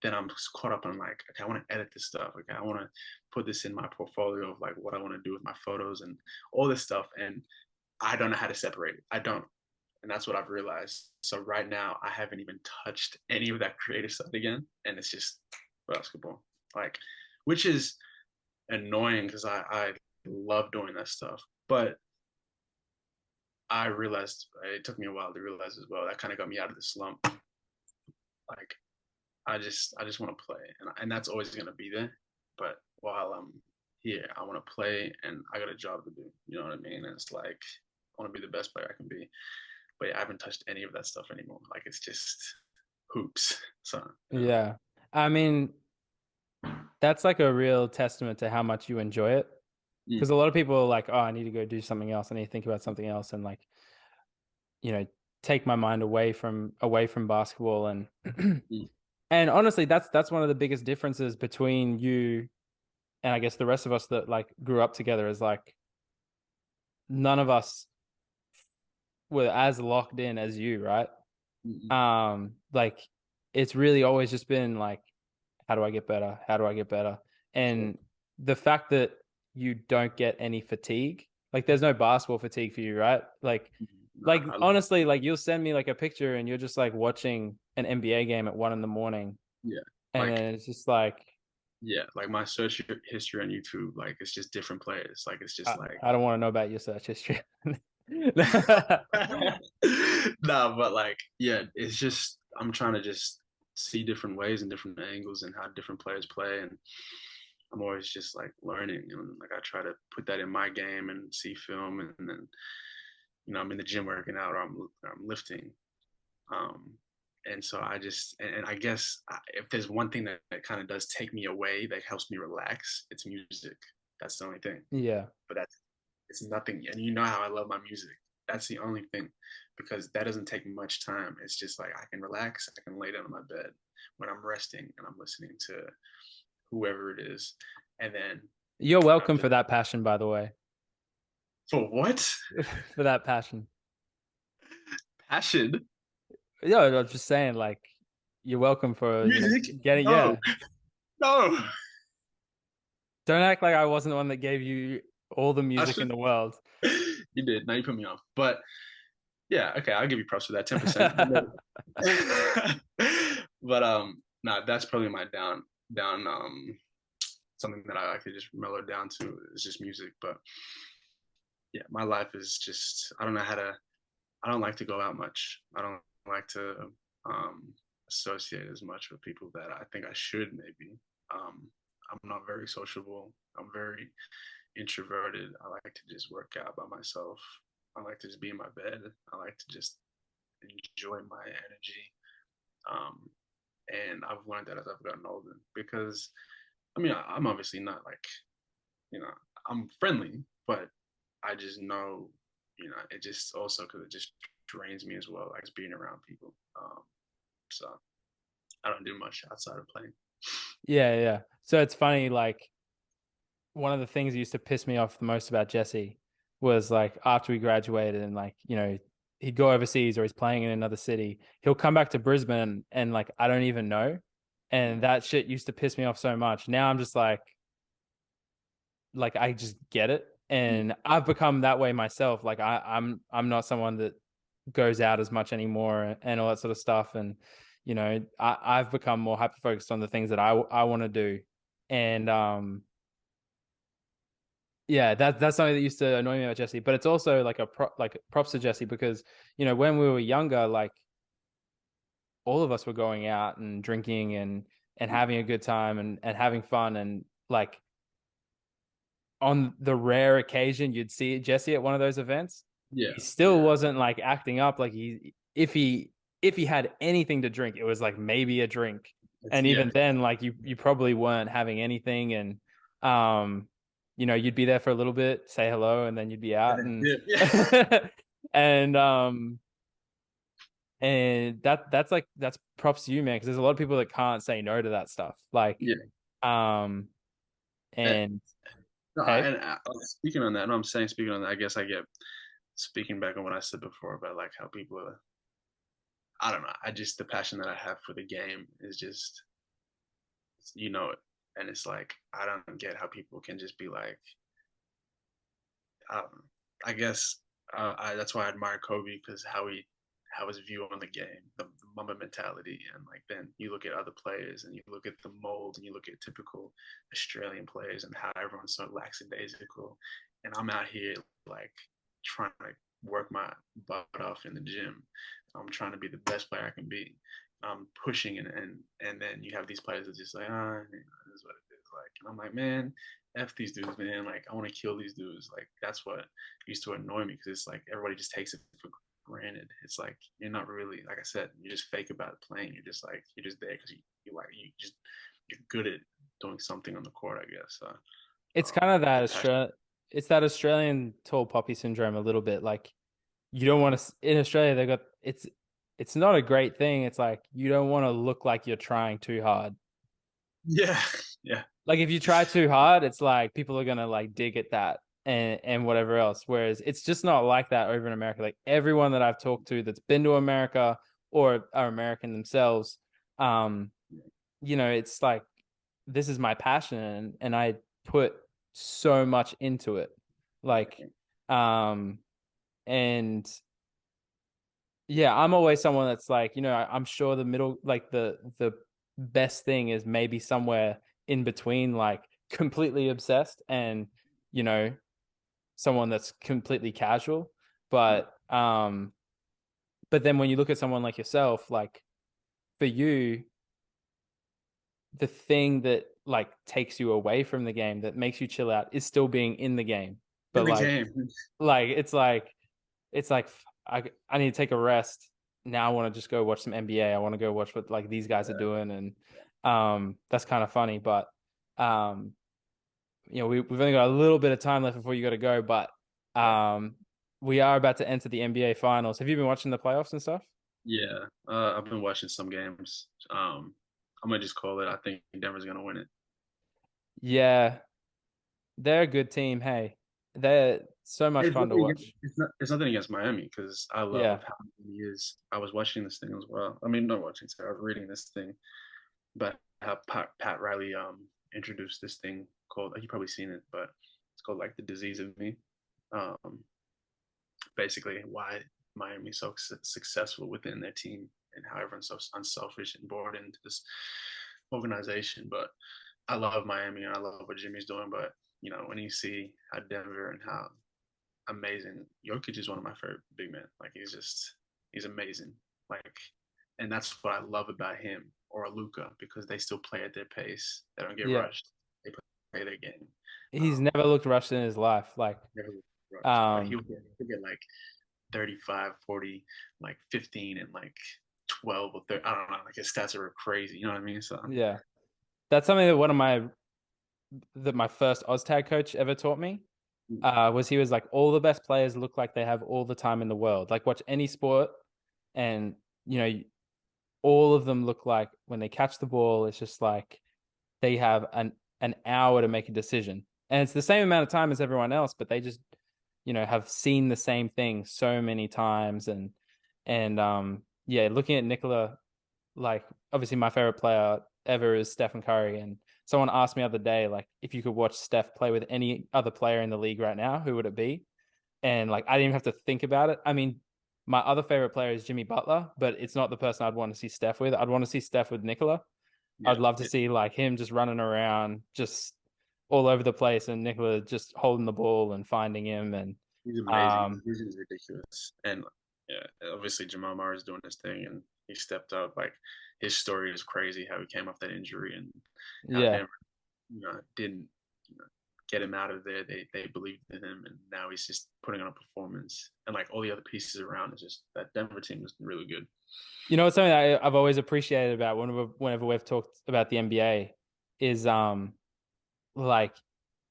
Then I'm just caught up on like, okay, I want to edit this stuff. Okay, I want to put this in my portfolio of like what I want to do with my photos and all this stuff. And I don't know how to separate it. I don't. And that's what I've realized. So right now, I haven't even touched any of that creative stuff again, and it's just basketball. Like, which is annoying because I love doing that stuff, but I realized it took me a while to realize as well. That kind of got me out of the slump. Like, I just want to play, and that's always gonna be there. But while I'm here, I want to play, and I got a job to do. You know what I mean? And it's like I want to be the best player I can be. But yeah, I haven't touched any of that stuff anymore. Like it's just hoops. So Yeah. I mean, that's like a real testament to how much you enjoy it. mm, Because a lot of people are like, oh, I need to go do something else. I need to think about something else and like, you know, take my mind away from basketball. And mm, and honestly, that's one of the biggest differences between you and I guess the rest of us that like grew up together is like none of us were as locked in as you, right? mm, Like it's really always just been like, how do I get better? How do I get better? sure. And the fact that you don't get any fatigue, like there's no basketball fatigue for you, right? Like Nah, honestly, like you'll send me like a picture and you're just like watching an NBA game at 1 a.m, yeah, and like then it's just like yeah, like my search history on YouTube, like it's just different players. Like it's just like I don't want to know about your search history. nah, but like yeah, it's just I'm trying to just see different ways and different angles and how different players play, and I'm always just like learning and like I try to put that in my game and see film, and then I'm in the gym working out, or I'm lifting. Um, and so I just, and I guess if there's one thing that kind of does take me away, that helps me relax, it's music. That's the only thing. Yeah. But it's nothing. And you know how I love my music. That's the only thing, because that doesn't take much time. It's just like I can relax. I can lay down on my bed when I'm resting and I'm listening to whoever it is. And then You're welcome after, for that passion, by the way. for what? For that passion. Passion? Yeah, I was just saying, like, you're welcome for, Music? getting, No, yeah. no. Don't act like I wasn't the one that gave you all the I music in should, the world. you did. Now you put me off. But yeah, okay, I'll give you props for that, 10%. But nah, that's probably my down something that I like to just mellow down to is just music. But yeah, my life is just I don't like to go out much. I don't like to um associate as much with people that I think I should maybe. Um I'm not very sociable. I'm very introverted. I like to just work out by myself. I like to just be in my bed. I like to just enjoy my energy. Um, and I've learned that as I've gotten older because I mean, I'm obviously not like, you know, I'm friendly, but I just know, it just also because it just drains me as well, like being around people. So I don't do much outside of playing. Yeah, yeah. So it's funny, like, one of the things that used to piss me off the most about Jesse was like after we graduated and like, he'd go overseas or he's playing in another city, he'll come back to Brisbane and like I don't even know. And that shit used to piss me off so much. Now I'm just like I just get it. Yeah, And I've become that way myself. Like I'm not someone that goes out as much anymore and all that sort of stuff. And I've become more hyper focused on the things that I want to do. And yeah, that's something that used to annoy me about Jesse. But it's also like like props to Jesse because when we were younger, like all of us were going out and drinking and having a good time and having fun and like on the rare occasion you'd see Jesse at one of those events, yeah, he still wasn't like acting up. Like if he had anything to drink, it was like maybe a drink. And yeah. even then, like you probably weren't having anything. And you'd be there for a little bit, say hello, and then you'd be And out. then, And yeah, yeah, and that's props to you, man, because there's a lot of people that can't say no to that stuff. Like yeah. Um, Eh, and No, hey, speaking on that, no, I'm saying speaking on that. I guess I get speaking back on what I said before about like how people. I don't know. I just the passion that I have for the game is just you know it, and it's like I don't get how people can just be like um, I guess that's why I admire Kobe because how his view on the game, the Mamba mentality, and like then you look at other players and you look at the mold and you look at typical Australian players and how everyone's so lackadaisical, and I'm out here like trying to work my butt off in the gym. I'm trying to be the best player I can be. I'm pushing and then you have these players that just like this is what it is like, and I'm like man, F these dudes, man. Like, I want to kill these dudes. Like, that's what used to annoy me because it's like everybody just takes it for granted. It's like you're not really, like I said, you're just fake about playing. You're just like you're just there because you're good at doing something on the court, I guess. it's kind of The that passion. it's that Australian tall poppy syndrome a little bit. Like you don't want to in Australia they got it's not a great thing. It's like you don't want to look like you're trying too hard. Yeah, yeah, Like if you try too hard, it's like people are gonna like dig at that and whatever else. Whereas it's just not like that over in America. Like everyone that I've talked to that's been to America or are American themselves, um, it's like this is my passion and I put so much into it. Like, um, and yeah, I'm always someone that's like, I'm sure the middle, like the best thing is maybe somewhere in between, like completely obsessed and, you know, someone that's completely casual. yeah, But then when you look at someone like yourself, like for you, the thing that like takes you away from the game that makes you chill out is still being in the game. in But the like, game. like it's like I need to take a rest. Now I want to just go watch some NBA. I want to go watch what like these guys are doing, and that's kind of funny. But um, we've only got a little bit of time left before you got to go, but Yeah, um, we are about to enter the NBA finals. Have you been watching the playoffs and stuff? yeah. I've been watching some games. I'm gonna just call it. I think Denver's gonna win it. Yeah, they're a good team. Hey, they're so much It's fun to nothing against, watch. it's nothing against Miami because I Yeah, love how he is. I was watching this thing as well. I mean, not watching, sorry, I was reading this thing, but how Pat Riley introduced this thing called, you probably seen it, but it's called like the disease of me. Um, Basically, why Miami's so successful within their team and how everyone's so unselfish and bought into this organization. But I love Miami and I love what Jimmy's doing. But when you see how Denver and how amazing. Jokic is one of my favorite big men. Like he's amazing. Like, and that's what I love about him or Luca because they still play at their pace. They don't get yeah. rushed. They play their game. He's Um, never looked rushed in his life. Like, never rushed. Like um, he'll get like 35, 40, like 15, and like 12 or 30. I don't know. Like his stats are crazy. You know what I mean? So yeah. That's something that my first OzTag coach ever taught me. Was he was like all the best players look like they have all the time in the world. Like watch any sport, and you know all of them look like when they catch the ball, it's just like they have an hour to make a decision, and it's the same amount of time as everyone else, but they just have seen the same thing so many times, and yeah, looking at Nikola, like obviously my favorite player ever is Stephen Curry. And someone asked me the other day, like, if you could watch Steph play with any other player in the league right now, who would it be? And like I didn't even have to think about it. I mean, my other favorite player is Jimmy Butler, but it's not the person I'd want to see Steph with. I'd want to see Steph with Nikola. yeah, I'd love to yeah. see like him just running around, just all over the place, and Nikola just holding the ball and finding him. And He's amazing. His um, vision is ridiculous. And yeah, obviously Jamal Murray is doing his thing and he stepped up. Like his story is crazy how he came off that injury and how yeah, Denver, didn't get him out of there. They believed in him and now he's just putting on a performance. And like all the other pieces around is just that Denver team is really good. it's something I've always appreciated about whenever we've talked about the NBA is like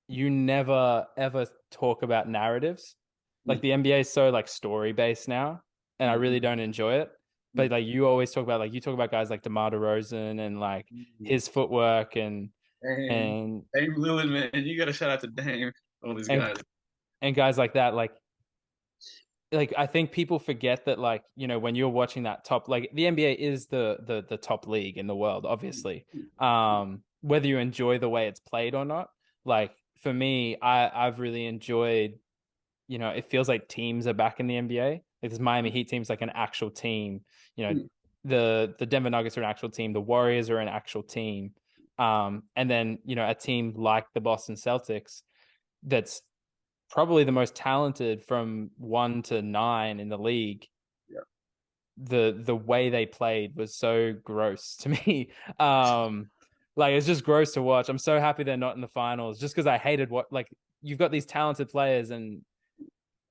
you never ever talk about narratives. Like the NBA is so like story based now, and I really don't enjoy it. But like you always talk about, like you talk about guys like DeMar DeRozan and like his footwork, and Dame, and Dame Lillard, man, you got to shout out to Dame. All these and guys. and guys like that, like I think people forget that, like, when you're watching that top, like the NBA is the top league in the world, obviously. Whether you enjoy the way it's played or not, like for me, I've really enjoyed, it feels like teams are back in the NBA. Like this Miami Heat team's like an actual team. You know, the Denver Nuggets are an actual team. The Warriors are an actual team. And then, a team like the Boston Celtics that's probably the most talented from 1 to 9 in the league. Yeah. The way they played was so gross to me. Like it's just gross to watch. I'm so happy they're not in the finals, just because I hated what, like, you've got these talented players and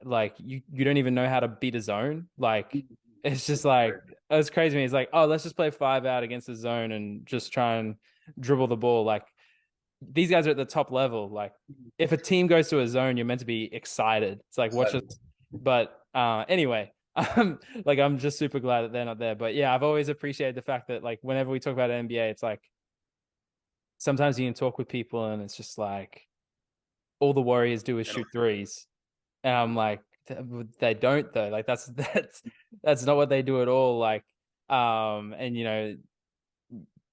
like you don't even know how to beat a zone. Like it's just like, it's crazy to me. It's like, oh, let's just play 5 out against the zone and just try and dribble the ball. Like these guys are at the top level. Like if a team goes to a zone, you're meant to be excited. It's like watch it. But anyway, I'm just super glad that they're not there. But yeah, I've always appreciated the fact that, like, whenever we talk about NBA, it's like sometimes you can talk with people and it's just like all the Warriors do is shoot threes. And I'm like, they don't though. Like that's not what they do at all. Like, and you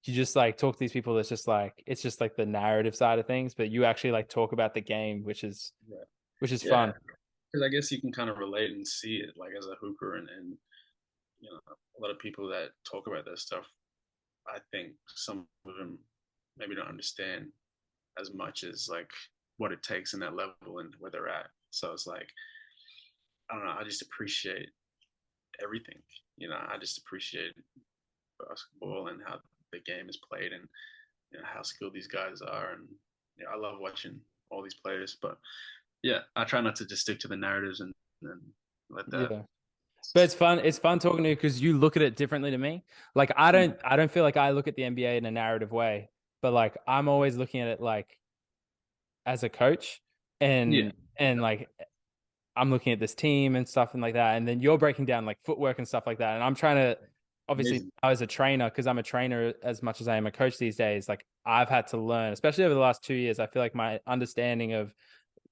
just like talk to these people that's just like, it's just like the narrative side of things, but you actually like talk about the game, which is Yeah, fun. because I guess you can kind of relate and see it like as a hooper, and a lot of people that talk about this stuff, I think some of them maybe don't understand as much as like what it takes in that level and where they're at. So it's like, I don't know, I just appreciate everything. I just appreciate basketball and how the game is played, and how skilled these guys are, and I love watching all these players. But yeah, I try not to just stick to the narratives and let that. Yeah. But it's fun. It's fun talking to you because you look at it differently to me. Like I don't feel like I look at the NBA in a narrative way, but like I'm always looking at it like as a coach, Yeah, and like I'm looking at this team and stuff and like that. And then you're breaking down like footwork and stuff like that. And I'm trying to, obviously, amazing. I was a trainer, because I'm a trainer as much as I am a coach these days. Like I've had to learn, especially over the last 2 years. I feel like my understanding of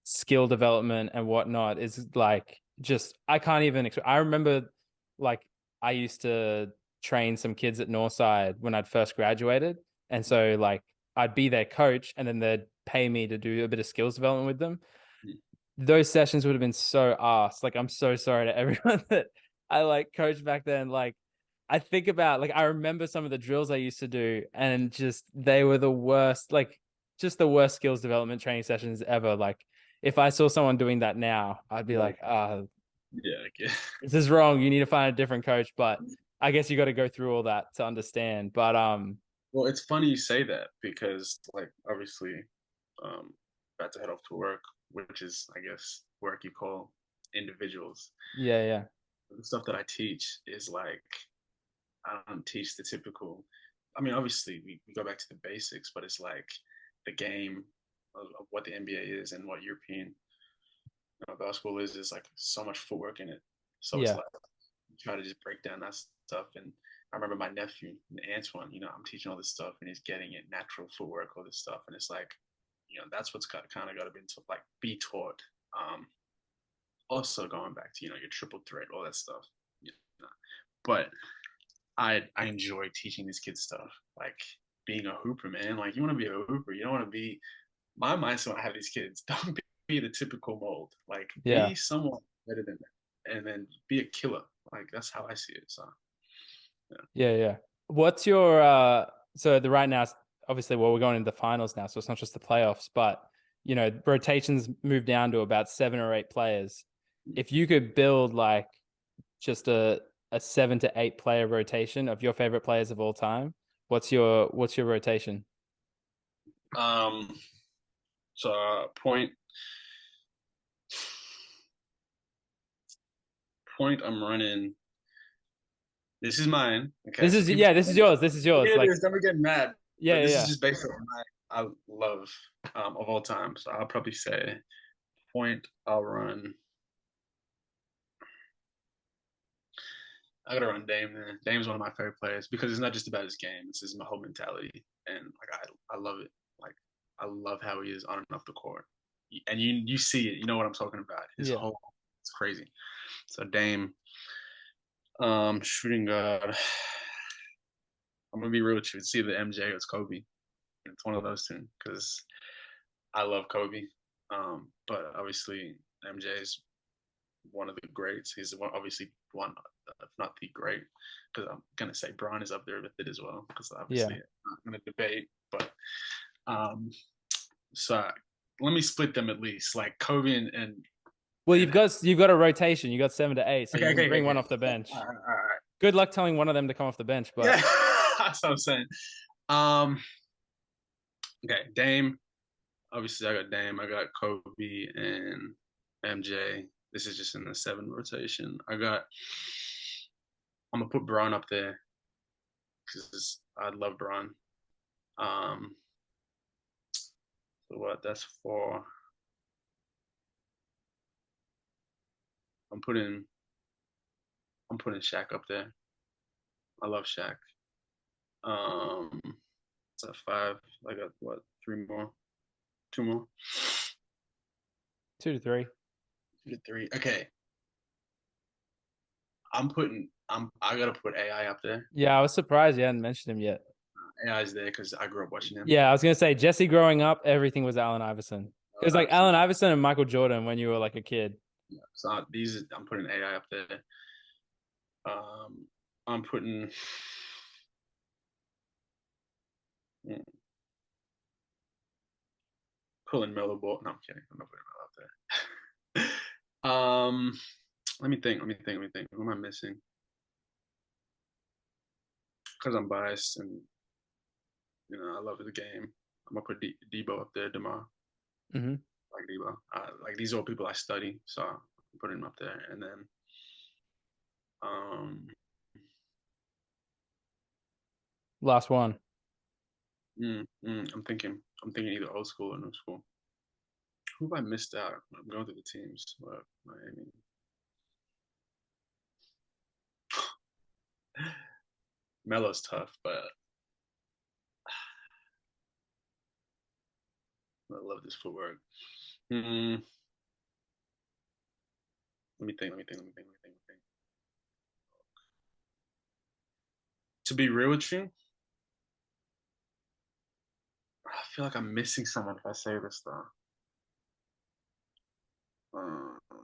skill development and whatnot is like, just, I can't even. I remember, like, I used to train some kids at Northside when I'd first graduated, and so like I'd be their coach, and then they'd pay me to do a bit of skills development with them. Those sessions would have been so ass. Like, I'm so sorry to everyone that I like coached back then. Like, I think about, like, I remember some of the drills I used to do, and just they were the worst, like, just the worst skills development training sessions ever. Like, if I saw someone doing that now, I'd be like, Yeah, okay. this is wrong. You need to find a different coach. But I guess you got to go through all that to understand. But Well, it's funny you say that because, like, obviously, about to head off to work, which is, I guess, work you call individuals. yeah, yeah, The stuff that I teach is like, I don't teach the typical. I mean, obviously, we go back to the basics, but it's like the game of what the NBA is and what European basketball is like so much footwork in it. So it's yeah, like try to just break down that stuff. And I remember my nephew, Antoine, I'm teaching all this stuff and he's getting it, natural footwork, all this stuff. And it's like, that's what's kind of got to be like be taught. Also going back to, your triple threat, all that stuff. You But I enjoy teaching these kids stuff. Like being a hooper, man. Like you want to be a hooper. You don't want to be my mindset when I have these kids, don't be the typical mold. Like yeah, be someone better than that. And then be a killer. Like that's how I see it. So yeah. yeah, yeah. What's your so the right now, obviously, well, we're going into the finals now, so it's not just the playoffs, but rotations move down to about 7 or 8 players. If you could build like just a 7 to 8 player rotation of your favorite players of all time, what's your rotation? Um so point I'm running. This is mine. Okay. This So is, people yeah, this is yours. This is yours. Like, don't get mad. yeah, But yeah, this is yeah. just based on my I love of all time. So I'll probably say point I'll run. I gotta run Dame. Man. Dame's one of my favorite players because it's not just about his game; it's his whole mentality, and like I love it. Like I love how he is on and off the court, and you see it. You know what I'm talking about. His Yeah. whole it's crazy. So Dame, shooting guard. I'm gonna be real with you. It's either MJ or it's Kobe. It's one of those two because I love Kobe, but obviously MJ is one of the greats. He's obviously one, if not the great, because I'm gonna say Bron is up there with it as well. Because obviously Yeah. I'm not gonna debate, but um, so let me split them at least. Like Kobe Well, and you've got a rotation. You got 7 to 8, so okay, you can okay, okay, bring one okay. off the bench. All right. Good luck telling one of them to come off the bench, Yeah, but that's what I'm saying. Um, okay, Dame. Obviously, I got Dame. I got Kobe and MJ. This is just in the 7 rotation. I'm gonna put Braun up there because I love Braun. Um, so what? That's 4. I'm putting I'm putting Shaq up there. I love Shaq. Um, it's at 5. I got what? 3 more, 2 more, 2 to 3. 2 to 3. Okay, I gotta put AI up there. Yeah, I was surprised you hadn't mentioned him yet. AI is there because I grew up watching him. Yeah, I was gonna say Jesse growing up, everything was Allen Iverson. It was like Obviously, Allen Iverson and Michael Jordan when you were like a kid. yeah. So these I'm putting AI up there. I'm putting mm, pulling Melo Ball. No, I'm kidding. I'm not putting Melo up there. Let me think. Who am I missing? Because I'm biased and I love the game. I'm gonna put Debo up there. Demar, Hmm. like Debo. Like these are all people I study, so I'm putting him up there. And then um, Last one. I'm thinking either old school or new school. Who have I missed out? I'm going through the teams. Miami. Melo's tough, but I love this footwork. Mm, let me think. To be real with you, I feel like I'm missing someone if I say this though. Uh,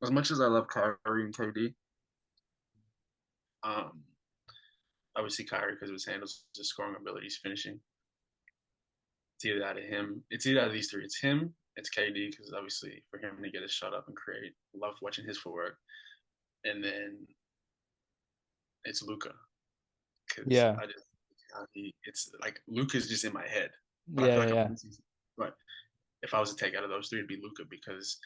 as much as I love Kyrie and KD, um, obviously Kyrie because of his handles, his scoring abilities, finishing. It's either out of him. It's either out of these 3. It's him. It's KD because obviously for him to get his shot up and create, love watching his footwork, and then it's Luca because Yeah. I just it's like Luca's just in my head, but I feel Yeah, like I'm yeah. missing. But if I was to take out of those 3, it'd be Luca because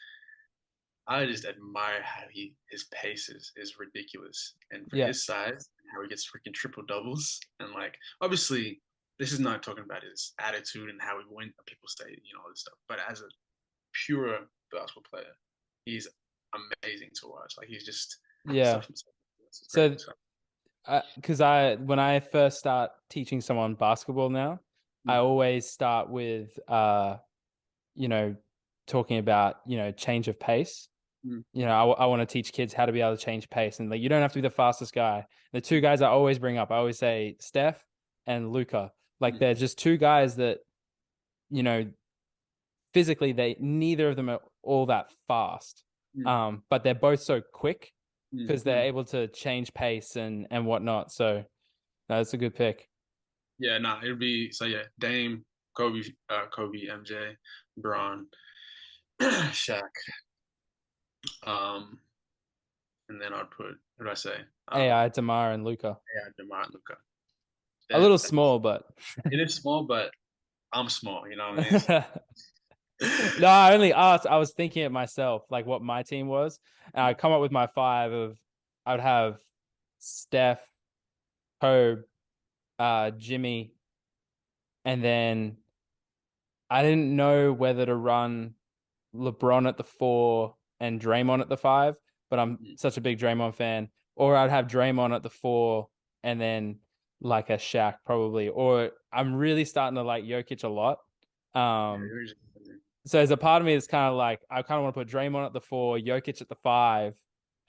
I just admire how his pace is ridiculous, and for Yeah. his size, and how he gets freaking triple doubles, and like obviously this is not talking about his attitude and how he wins. People say all this stuff, but as a pure basketball player, he's amazing to watch. Like he's just Yeah. stuff himself. It's great. So So, because when I first start teaching someone basketball now, I mm, always start with you know, talking about, change of pace. mm, I want to teach kids how to be able to change pace, and like you don't have to be the fastest guy. The 2 guys I always bring up, I always say Steph and Luca. Like mm, they're just 2 guys that, you know, physically they neither of them are all that fast. mm, But they're both so quick mm, because they're mm. able to change pace and whatnot. So no, that's a good pick. Yeah, nah, it'd be so yeah. Dame, Kobe, MJ, Braun, Shaq. Um, and then I'd put what did I say? AI, Demar, and Luca. Yeah, DeMar and Luca. A little That small, but it is small, but I'm small. You know what I mean? no, I only asked. I was thinking it myself, like what my team was. And I come up with my 5 of I would have Steph, Kobe, Jimmy, and then I didn't know whether to run LeBron at the 4 and Draymond at the 5, but I'm Mm, such a big Draymond fan. Or I'd have Draymond at the 4 and then like a Shaq probably, or I'm really starting to like Jokic a lot. Yeah, Um, you're just amazing. so there's a part of me that's kind of like I kind of want to put Draymond at the 4, Jokic at the 5,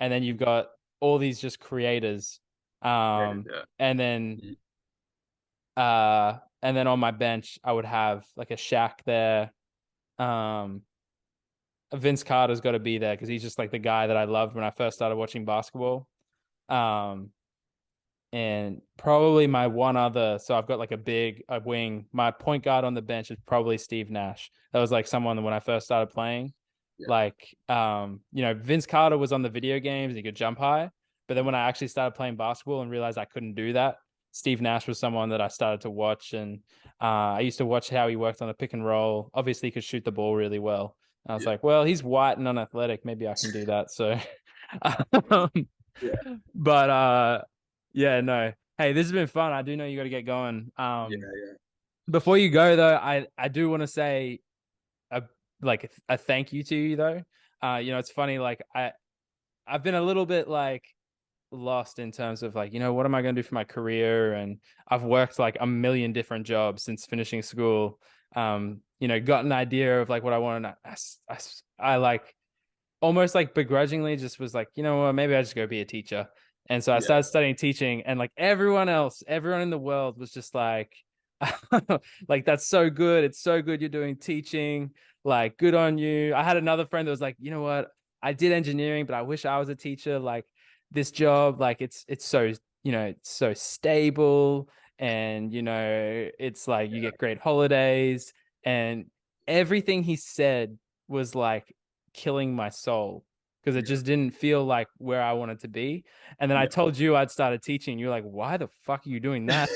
and then you've got all these just creators. Great, Um, yeah. and then Mhm. and then on my bench I would have like a Shaq there. Um, Vince Carter's got to be there because he's just like the guy that I loved when I first started watching basketball. Um, and probably my one other, so I've got like a wing. My point guard on the bench is probably Steve Nash. That was like someone when I first started playing. Yeah. Like, Vince Carter was on the video games, he could jump high. But then when I actually started playing basketball and realized I couldn't do that, Steve Nash was someone that I started to watch. And I used to watch how he worked on the pick and roll. Obviously, he could shoot the ball really well. I was Yeah. like, well, he's white and unathletic. Maybe I can do that. So, um, Yeah. but yeah, no. Hey, this has been fun. I do know you got to get going. Yeah. Yeah. Before you go though, I do want to say a a thank you to you though. It's funny. Like I've been a little bit like lost in terms of like what am I going to do for my career, and I've worked like a million different jobs since finishing school. Got an idea of like what I want, and I like almost like begrudgingly just was like, you know what, maybe I just go be a teacher. And so I Yeah. started studying teaching, and like everyone in the world was just like, like, that's so good. It's so good you're doing teaching. Like, good on you. I had another friend that was like, you know what? I did engineering, but I wish I was a teacher. Like this job, like it's so, it's so stable, and it's like you get great holidays, and everything he said was like killing my soul because it Yeah. just didn't feel like where I wanted to be. And then I Yeah. told you I'd started teaching. You're like, why the fuck are you doing that?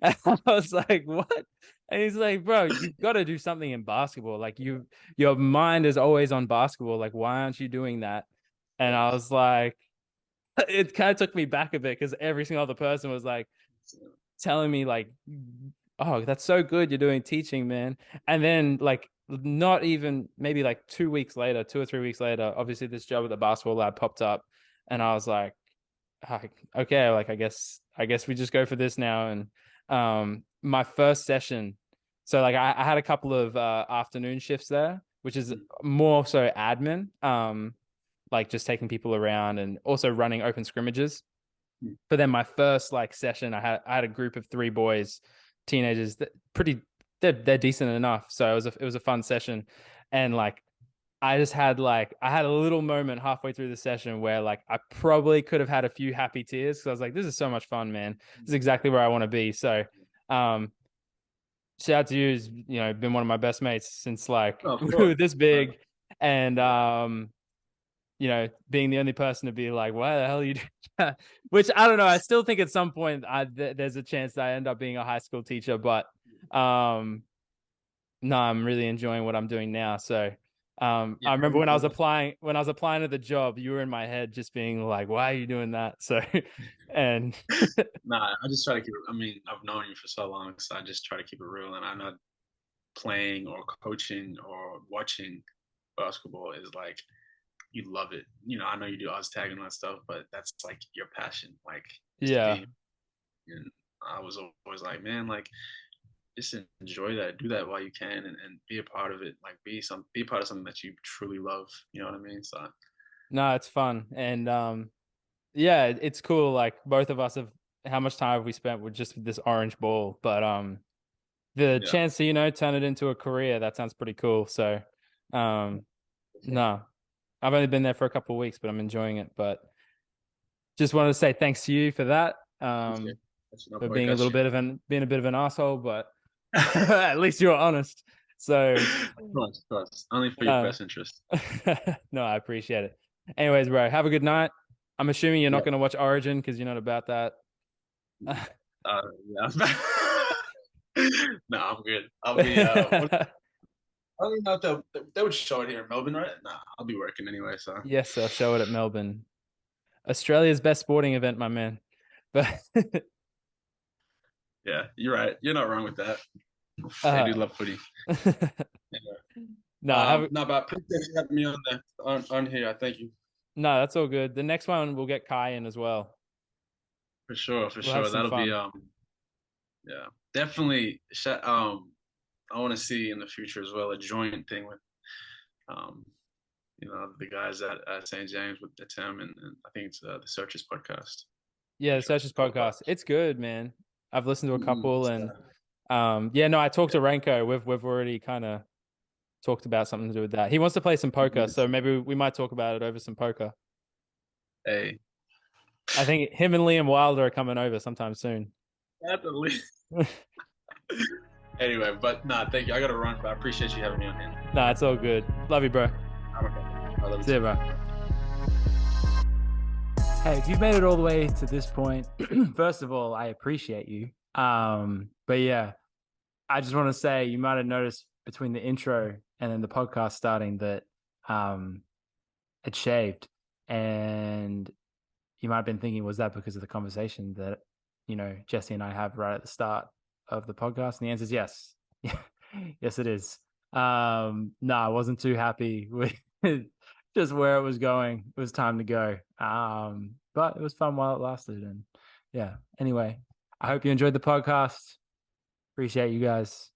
And I was like, what? And he's like, bro, you've got to do something in basketball. Like your mind is always on basketball. Like, why aren't you doing that? And Yeah. I was like, it kind of took me back a bit because every single other person was like telling me like, oh, that's so good you're doing teaching, man. And then like not even maybe like 2 weeks later, 2 or 3 weeks later, obviously this job at the basketball lab popped up, and I was like, okay, like I guess we just go for this now. And my first session, so like I had a couple of afternoon shifts there, which is Mm. more so admin, like just taking people around and also running open scrimmages. Mm. But then my first like session, I had a group of 3 boys, teenagers that they're decent enough. So it was a fun session. And like I had a little moment halfway through the session where like I probably could have had a few happy tears because I was like, this is so much fun, man. This is exactly where I want to be. So um shout out to you, been one of my best mates since like Oh, of we course. were this big. And being the only person to be like, why the hell are you doing that? Which I don't know. I still think at some point there's a chance that I end up being a high school teacher, but um, no, I'm really enjoying what I'm doing now. So Yeah. I remember when I was applying to the job, you were in my head just being like, why are you doing that? So, and Nah, I just try to keep it. I mean, I've known you for so long, so I just try to keep it real. And I'm not playing or coaching or watching basketball is like you love it. I know you do odds tag and all that stuff, but that's like your passion, like just yeah. being. And I was always like, man, like just enjoy that, do that while you can, and be a part of it. Like be part of something that you truly love. You know what I mean? So No, it's fun. And yeah, it's cool. Like both of us have, how much time have we spent with just this orange ball? But the yeah, chance to turn it into a career, that sounds pretty cool. So um no, I've only been there for a couple of weeks, but I'm enjoying it. But just wanted to say thanks to you for that, okay. That's no for point. being a Got little you. bit of an asshole, but at least you were honest. So Of course. Only for your uh, best interest. no, I appreciate it. Anyways, bro, have a good night. I'm assuming you're Yeah. not going to watch Origin because you're not about that. Yeah. No, I'm good. I'll be. I don't even know if they would show it here in Melbourne, right? Nah, I'll be working anyway. So Yes, I'll show it at Melbourne. Australia's best sporting event, my man. But yeah, you're right. You're not wrong with that. They uh, do love footy. Anyway, no, no, but appreciate you having me on on here. I thank you no, that's all good. The next one we'll get Kai in as well. for sure. For We'll have sure. some That'll be fun. yeah. definitely. I want to see in the future as well a joint thing with um, the guys at St. James with the Tim and I think it's the Searchers podcast. Yeah, the Which Searchers podcast. It's good, man. I've listened to a couple, it's, and yeah, no, I talked to Renko. We've already kind of talked about something to do with that. He wants to play some poker, so maybe we might talk about it over some poker. hey, I think him and Liam Wilder are coming over sometime soon. definitely. Anyway, but nah, thank you. I gotta run, but I appreciate you having me on here. Nah, it's all good. Love you, bro. I love you See you, too. bro. Hey, if you've made it all the way to this point, first of all, I appreciate you. But yeah, I just want to say you might have noticed between the intro and then the podcast starting that it shaved, and you might have been thinking, was that because of the conversation that Jesse and I have right at the start of the podcast? And the answer is yes. Yes, it is. No, I wasn't too happy with just where it was going. It was time to go. But it was fun while it lasted. And yeah, anyway, I hope you enjoyed the podcast. Appreciate you guys.